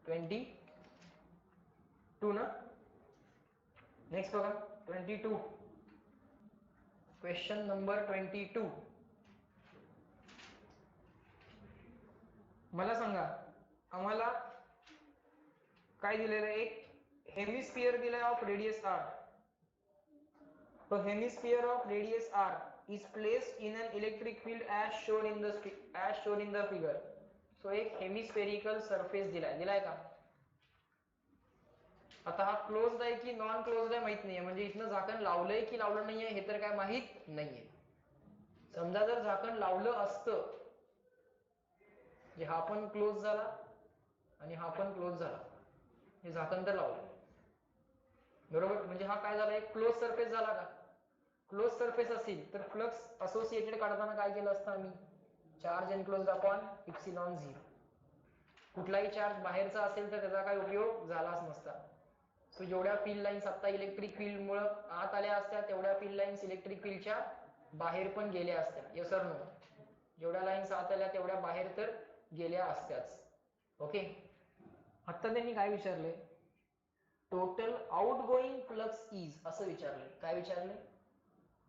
22 ना. नेक्स्ट बघा 22. Question number 22. मला सांगा, आम्हाला काय दिलेलं आहे? एक हेमिस्फियर दिलाय ऑफ रेडियस आर. तो hemisphere of radius R is placed in an electric field as shown in the figure. So एक हेमिस्फेरिकल सरफेस दिलाय का? आता हा क्लोज्ड आहे की नॉन क्लोज्ड आहे माहित नाहीये, म्हणजे इथनं झाकण लावलंय की लावलं नाहीये हे तर काय माहित नाहीये. समजा जर झाकण लावलं असतं, हा पण क्लोज झाला आणि हा पण क्लोज झाला, हे झाकण तर लावलं बरोबर, म्हणजे हा काय झाला? एक क्लोज सरफेस झाला का? क्लोज सरफेस असेल तर फ्लक्स असोसिएटेड काढताना काय केलं असतं आम्ही? Charge enclosed upon epsilon 0. कुठलाही चार्ज बाहेरचा असेल तर त्याचा काय उपयोग झालाच नसता. सो जेवढ्या फील्ड लाईन्स आता इलेक्ट्रिक फील्ड मुळे आत आल्या असत्या, तेवढ्या फील्ड लाईन्स इलेक्ट्रिक फील्डच्या बाहेर पण गेल्या असत्या. Yes or no? जेवढ्या लाईन्स आत आल्या तेवढ्या बाहेर तर गेल्या असत्याच. ओके. आता त्यांनी काय विचारले? टोटल आउटगोईंग फ्लक्स इज, असं विचारले. काय विचारले?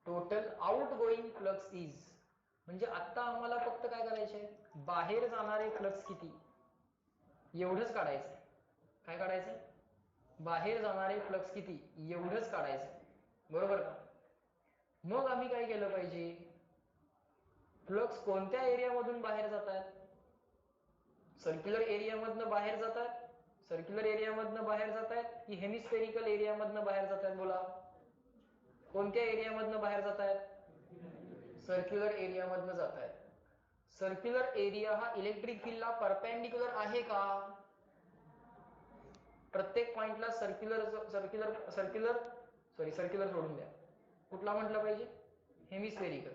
टोटल आउटगोईंग फ्लक्स इज, म्हणजे आता आम्हाला फक्त काय करायचंय? बाहेर जाणारे फ्लक्स किती एवढंच काढायचंय. काय काढायचंय? बाहेर जाणारे फ्लक्स किती एवढंच काढायचंय, बरोबर का? मग आम्ही काय केलं पाहिजे? फ्लक्स कोणत्या एरियामधून बाहेर जातात? सर्क्युलर एरियामधनं बाहेर जातात, सर्क्युलर एरियामधनं बाहेर जातात की हेमिस्फेरिकल एरियामधनं बाहेर जातात? बोला, कोणत्या एरियामधनं बाहेर जातात? सर्क्युलर एरियामधनं जातात. सर्क्युलर एरिया हा इलेक्ट्रिक फील्डला परपेंडिक्युलर आहे का? प्रत्येक पॉइंटला सर्क्युलर सोडून द्या. कुठला म्हटलं पाहिजे? हेमिस्फेरिकल.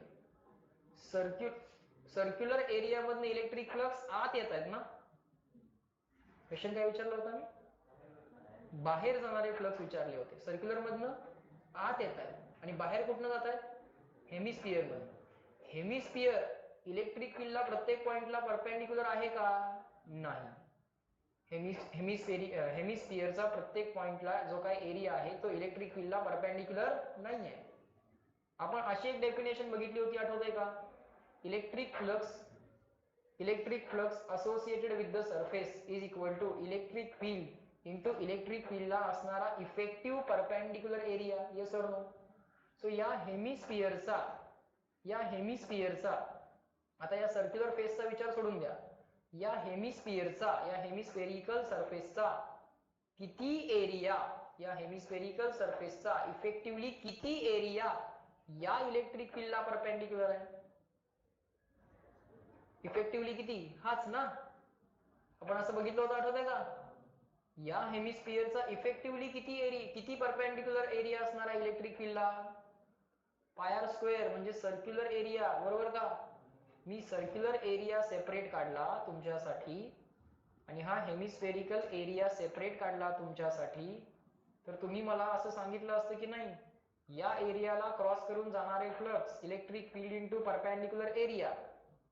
सर्क्युलर एरियामधनं इलेक्ट्रिक फ्लक्स आत येत आहेत ना. क्वेश्चन काय विचारलं होतं मी? बाहेर जाणारे फ्लक्स विचारले होते. सर्क्युलर मधनं आत येत आहेत आणि बाहेर कुठनं जात आहेत? हेमिस्फियर मधून. हेमिस्फियर इलेक्ट्रिक फील्डला प्रत्येक पॉइंटला परपेंडिक्युलर आहे का? नाही. हेमिस्फियरचा प्रत्येक पॉइंटला जो काय एरिया आहे तो इलेक्ट्रिक फील्डला परपेंडिक्युलर नाहीये. आपण अशी एक डेफिनेशन बघितली होती, आठवतंय का? Electric flux associated with the surface is equal to electric field into electric फील्डला असणारा effective perpendicular area. Yes or no? So या हेमिस्फियरचा आता या सर्क्युलर फेसचा विचार सोडून द्या. या हेमिस्फेरिकल सरफेसचा किती एरिया, या हेमिस्फेरिकल सरफेसचा इफेक्टिव्हली किती एरिया या इलेक्ट्रिक फील्डला परपेंडिक्युलर आहे? इफेक्टिव्हली किती? हाच ना. आपण असं बघितलं होतं, आठवतंय का? या हेमिस्फियरचा इफेक्टिव्हली किती परपेंडिक्युलर एरिया असणार आहे इलेक्ट्रिक फील्डला? पाय आर स्क्वेअर, म्हणजे सर्क्युलर एरिया, बरोबर का? मी सर्क्युलर एरिया सेपरेट काढला तुमच्यासाठी आणि हा हेमिस्फेरिकल एरिया सेपरेट काढला तुमच्यासाठी, तर तुम्ही मला असं सांगितलं असतं की नाही, या एरियाला क्रॉस करून जाणारे flux electric field into perpendicular area.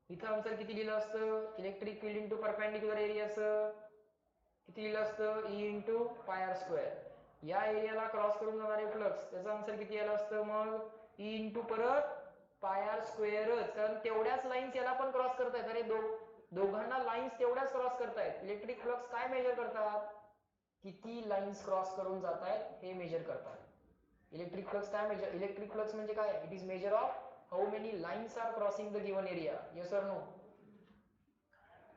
इथं आन्सर किती लिहिलं असतं? इलेक्ट्रिक फील्ड इंटू परपेंडिक्युलर एरियाचं किती लिहिलं असतं? E into pi R square. या एरियाला क्रॉस करून जाणारे फ्लक्स, त्याचं आन्सर किती आलं असतं? मग ई इंटू परत पाय आर स्क्वेअरच, कारण तेवढ्याच लाईन्स याला पण क्रॉस करतायत. अरे दोघांना लाईन्स तेवढ्याच क्रॉस करतायत. इलेक्ट्रिक फ्लक्स काय मेजर करतात? किती लाईन्स क्रॉस करून जात आहेत हे मेजर करतात. इलेक्ट्रिक फ्लक्स काय मेजर? इलेक्ट्रिक फ्लक्स म्हणजे काय? It is measure of how many lines are crossing the given area. Yes or no?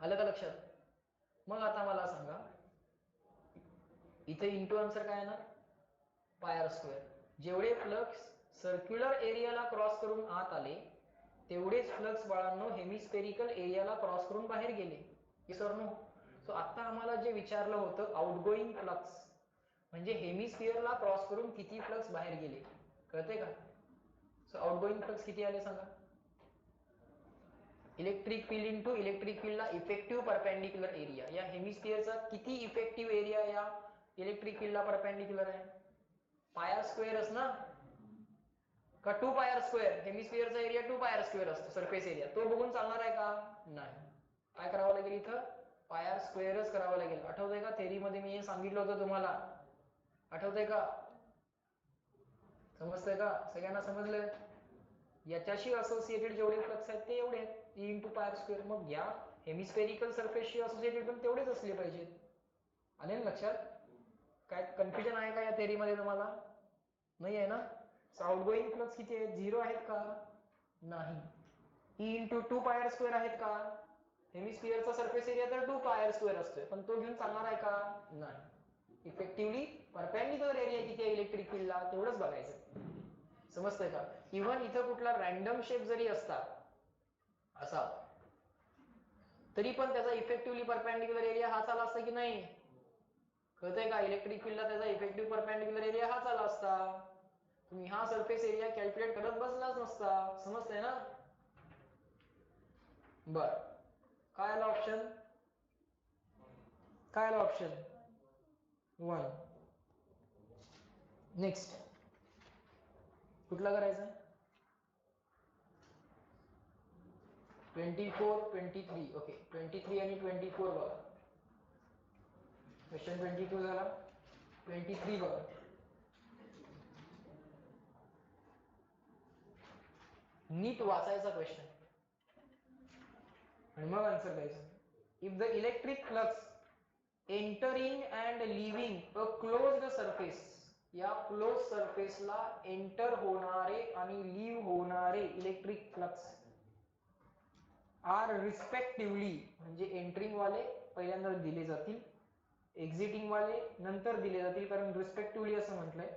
आलं का लक्षात? मग आता मला सांगा, इथे इंटू आन्सर काय येणार? Pi R square. जेवढे फ्लक्स सर्क्युलर एरियाला क्रॉस करून आत आले तेवढेच फ्लक्स बाळांनो हेमिस्फेरिकल एरियाला क्रॉस करून बाहेर गेले. Yes or no? सो आता आम्हाला जे विचारलं होतं आउटगोईंग फ्लक्स, म्हणजे हेमिस्फियरला क्रॉस करून किती फ्लक्स बाहेर गेले, कळते का? सो आउटगोईंग फ्लक्स किती आले सांगा? इलेक्ट्रिक फील्ड इंटू इलेक्ट्रिक फील्डला इफेक्टिव्ह परपेंडिक्युलर एरिया. या हेमिस्फियरचा किती इफेक्टिव्ह एरिया या इलेक्ट्रिक फील्डला परपेंडिक्युलर आहे? पाय आर स्क्वेअरच ना. का 2 पाय आर स्क्वेअर, हेमिस्फिअरचा एरिया 2 पाय आर स्क्वेअर असतो सरफेस एरिया, तो बघून चालणार आहे का? नाही. काय करावं लागेल इथं? पाय आर स्क्वेअरच करावं लागेल. आठवतंय का थेरी मध्ये मी हे सांगितलं होतं तुम्हाला? आठवतंय का? समजतंय का? सगळ्यांना समजलंय? याच्याशी असोसिएटेड जेवढे फ्लक्स आहेत ते एवढे आहेत, E into pi R square. मग या हेमिस्फेरिकल सरफेसशी असोसिएटेड पण तेवढेच असले पाहिजेत. आले ना लक्षात? काय कन्फ्युजन आहे का या थेरी मध्ये तुम्हाला? नाही आहे ना? आउटगोईंग फ्लक्स किती आहेत? 0 आहेत का? नाही. E इंटू 2 पाय आर स्क्वेअर आहेत का? हेमिस्फिअरचा सरफेस एरिया तर 2 पाय आर स्क्वेअर असतोय, पण तो घेऊन चालणार आहे का? नाही. इफेक्टिवली परपेंडिक्युलर एरिया किती आहे इलेक्ट्रिक फील्डला तेवढंच बघायचं. समजतंय का? इव्हन इथं कुठला रॅन्डम शेप जरी असता असा, तरी पण त्याचा इफेक्टिवली परपेंडिक्युलर एरिया हाच आला असता की नाही? कळतंय का? इलेक्ट्रिक फील्डला त्याचा इफेक्टिव्ह परपेंडिक्युलर एरिया हाच आला असता. तुम्ही हा सरफेस एरिया कॅल्क्युलेट करत बसलाच नसता. समजतंय ना? बर, काय आला ऑप्शन? काय आला ऑप्शन? 1. नेक्स्ट कुठला करायचा? 24, 23. ओके, 23 आणि 24 बघा. क्वेश्चन 22 झाला, 23 बघा. नीट वाचायचा क्वेश्चन आणि मग आन्सर द्यायचं. If the electric flux entering and living a closed surface, या क्लोज सरफेसला एंटर होणारे आणि लिव्ह होणारे इलेक्ट्रिक फ्लक्स आर रिस्पेक्टिव्हली, म्हणजे एंटरिंग वाले पहिल्यांदा दिले जातील, एक्झिटिंग वाले नंतर दिले जातील, कारण रिस्पेक्टिव्हली असं म्हटलंय,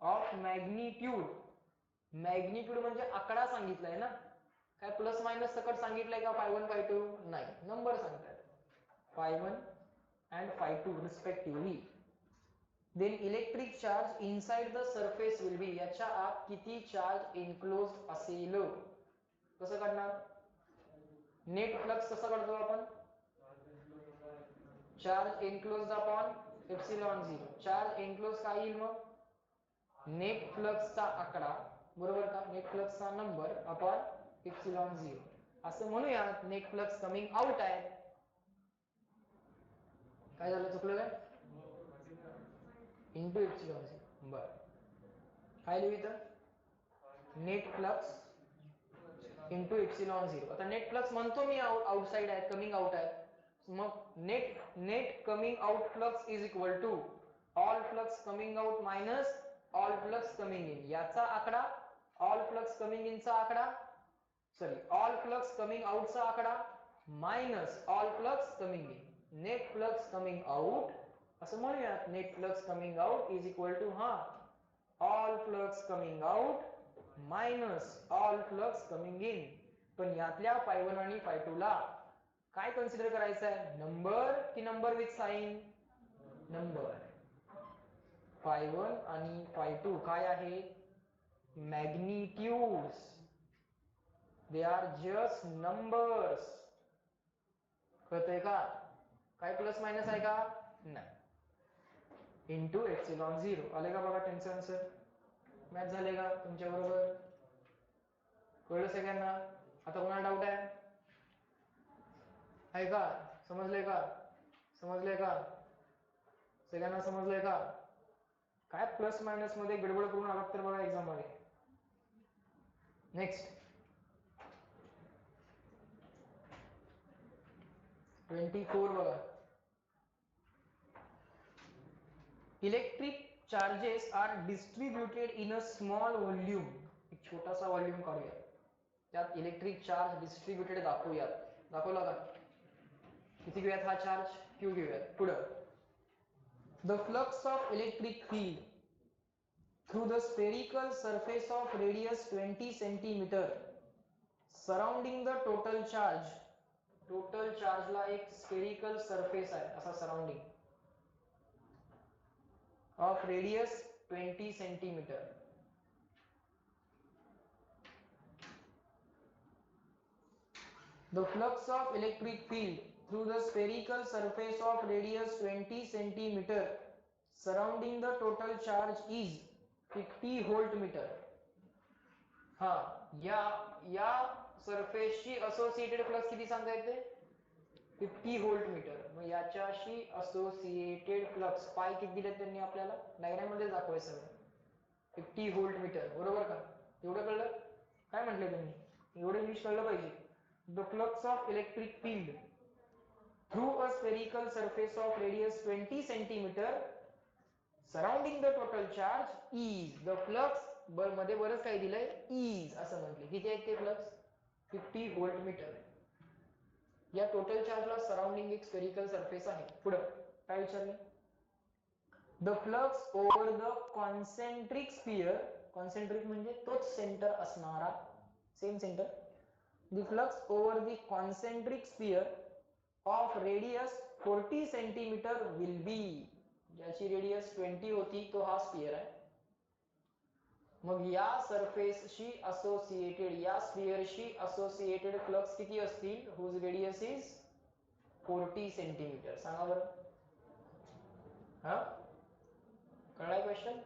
ऑफ मॅग्निट्यूड. मॅग्निट्यूड म्हणजे आकडा सांगितलाय ना, काय प्लस मायनस सकट सांगितलंय का? phi1 phi2 नाही, नंबर सांगतायत phi1 and phi2 respectively. Then electric charge inside the surface will be, याच्या आत किती चार्ज एनक्लोज असेल? कसं करणार? नेट फ्लक्स कसं करतो आपण? Charge enclose upon epsilon 0. Charge enclose काय येईल मग? नेट फ्लक्सचा आकडा, बरोबर का? नेट फ्लक्सचा नंबर अपॉन एप्सिलॉन 0. असं म्हणूयात नेट फ्लक्स कमिंग आउट आहे. काय झालं? चुकलं काय? Into epsilon 0. बर, काय लिहू इथं? Net flux into epsilon 0. आता नेट फ्लक्स म्हणतो मी आउटसाइड आहे, कमिंग आउट आहे, मग net coming out flux is equal to all flux coming out minus all flux coming in. याचा आकडा ऑल फ्लक्स कमिंग इनचा आकडा, सॉरी ऑल फ्लक्स कमिंग आउटचा आकडा minus all flux coming in. Net flux coming out असं म्हणूयात, net flux coming out is equal to हा all flux coming out minus all flux coming in. पण यातल्या phi1 आणि phi2 ला काय कन्सिडर करायचं आहे? नंबर की number with sign? Number. phi1 आणि phi2 काय आहे? Magnitudes. They are just numbers. कळतंय का? काय प्लस मायनस आहे का? नाही. Into epsilon 0. आले का बघा त्यांचं आन्सर? मॅच झाले का तुमच्या बरोबर? कळलं सगळ्यांना? आता कोणाला डाऊट आहे? आहे का? समजलंय का? समजलंय का? सगळ्यांना समजलंय का? काय प्लस मायनस मध्ये गडबड करून आलात तर बघा एक्झाम मध्ये. नेक्स्ट 24 बघा. Electric charges are distributed in a small volume. एक छोटासा व्हॉल्यूम काढूया, त्यात इलेक्ट्रिक चार्ज डिस्ट्रीब्युटेड दाखवूयात. दाखवला का? किती घेऊयात हा चार्ज? Q घेऊयात. पुढं the flux of electric field through the spherical surface of radius 20 centimeter surrounding the total charge. Total charge ला एक स्फेरिकल सरफेस आहे असा surrounding of radius 20 centimetre. The flux of electric field through the spherical surface of radius 20 centimeter surrounding the total charge is 50 voltmeter. हा, या सरफेसशी associated flux किती सांगता येते? 50 volt metre. मग याच्याशी असोसिएटेड फ्लक्स पाय किती दिले त्यांनी आपल्याला डायग्राम मध्ये दाखवायचं सगळं. 50 व्होल्ट मीटर, बरोबर का? एवढं कळलं? काय म्हटलं त्यांनी? एवढं इंग्लिश कळलं पाहिजे. The flux of electric field through a spherical surface of radius 20 centimetre surrounding the total charge is the flux मध्ये बरंच काही दिलंय, इज असं म्हटले. किती आहेत ते फ्लक्स? 50 volt metre. या टोटल चार्जला सराउंडिंग एक स्फेरिकल सरफेस आहे. पुढे काय विचारले? The flux over the concentric sphere, concentric म्हणजे तोच सेंटर असणारा, same centre. The flux over the concentric sphere of radius 40 centimetre will be, ज्याची रेडियस 20 होती तो हा स्फिअर आहे. मग या सरफेसशी असोसिएटेड, या स्फिअरशी असोसिएटेड फ्लक्स किती असतील? Whose radius is 40 centimetre. सांगा बरं. हा, कळलाय क्वेश्चन?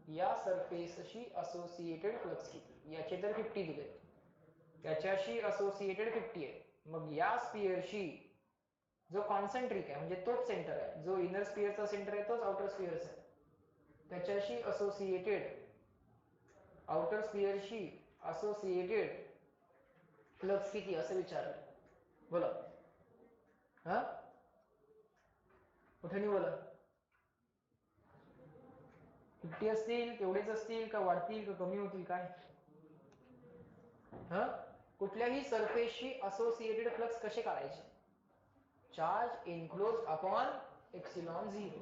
या सरफेसशी असोसिएटेड फ्लक्स किती? याचे तर 50 दिले, त्याच्याशी असोसिएटेड 50 आहे. मग या स्फिअरशी जो कॉन्सेंट्रिक आहे म्हणजे तोच सेंटर आहे, जो इनर स्फिअरचा सेंटर आहे तोच आउटर स्फिअरचा आहे, त्याच्याशी असोसिएटेड, आउटर स्फिअरशी असोसिएटेड फ्लक्स किती असं विचारलं. बोला. हा, कुठे नाही बोला. 50 असतील, तेवढेच असतील का वाढतील का कमी होतील काय? हा, कुठल्याही सरफेसशी असोसिएटेड फ्लक्स कसे काढायचे? Charge enclose upon epsilon 0.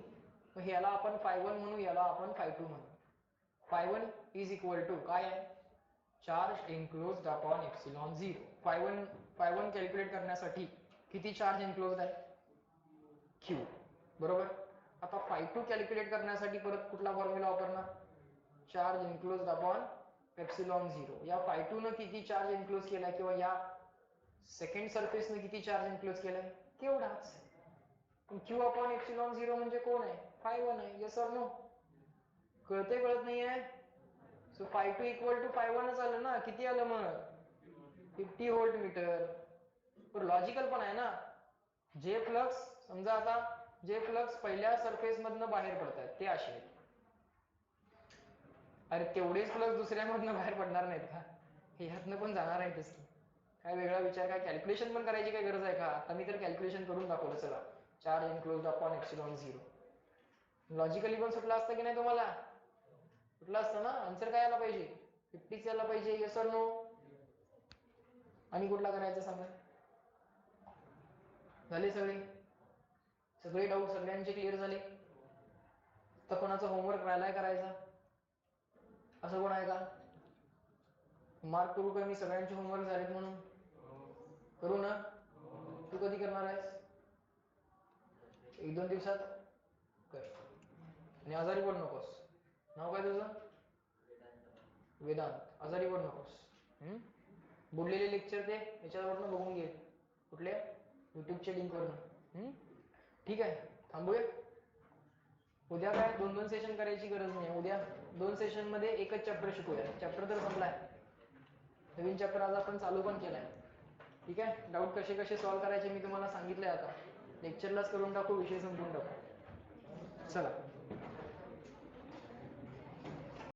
मग ह्याला आपण φ1 म्हणू, याला आपण φ2 म्हणू. φ1 इज इक्वल टू काय आहे? Charge enclosed upon epsilon 0. φ1 calculate करण्यासाठी किती चार्ज एनक्लोज्ड आहे? Q, बरोबर. आता φ2 कॅल्क्युलेट करण्यासाठी परत कुठला फॉर्म्युला वापरणार? Charge enclosed upon epsilon 0. या φ2 न किती चार्ज एनक्लोज केलाय किंवा या सेकंड सरफेस ने किती चार्ज एनक्लोज केलाय? केवढाच. Q अपॉन एप्सिलॉन 0 म्हणजे कोण आहे? φ1 आहे. Yes or no? कळते कळत नाहीये? सो φ2 इक्वल टू φ1 आलं ना. किती आलं मग? 50 व्होल्ट मीटर. तर लॉजिकल पण आहे ना. जे फ्लक्स, समजा आता जे फ्लक्स पहिल्या सरफेस मधनं बाहेर पडतात ते असे आहेत. अरे तेवढेच फ्लक्स दुसऱ्यामधनं बाहेर पडणार नाहीत का? ह्यातनं पण जाणार आहेतच. काय वेगळा विचार, काय कॅल्क्युलेशन पण करायची काय गरज आहे का? आता मी तर कॅल्क्युलेशन करून दाखवलं. चला, charge enclosed upon epsilon 0 logically पण सुटला असतं की नाही तुम्हाला? सुटला असतं ना. आन्सर काय आला पाहिजे? 50 यायला पाहिजे. Yes or no? आणि कुठला करायचा सांगा? झाले सगळे? सगळे डाऊट सगळ्यांचे क्लिअर झाले? तर कोणाचा होमवर्क राहिलाय करायचा? असं कोण आहे का? मार्क करू का मी सगळ्यांचे होमवर्क झालेत म्हणून? करू ना? तू कधी करणार आहेस? 1-2 दिवसात कर. आणि आजारी पडू नकोस. नाव काय तुझं? वेदांत. आजारी पडू नकोस. बोललेले लेक्चर ते याच्यावरनं बघून घे. कुठल्या? युट्यूबच्या लिंकवरनं. ठीक आहे, थांबूया. उद्या काय 2-2 सेशन करायची गरज नाही. उद्या 2 सेशन मध्ये एकच चॅप्टर शिकूया. चॅप्टर तर संपलाय. नवीन चॅप्टर आज आपण चालू पण केलाय. ठीक आहे. डाऊट कसे कसे सॉल्व्ह करायचे मी तुम्हाला सांगितलंय. आता लेक्चरलाच करून टाकू, विषय संपवून टाकू. चला.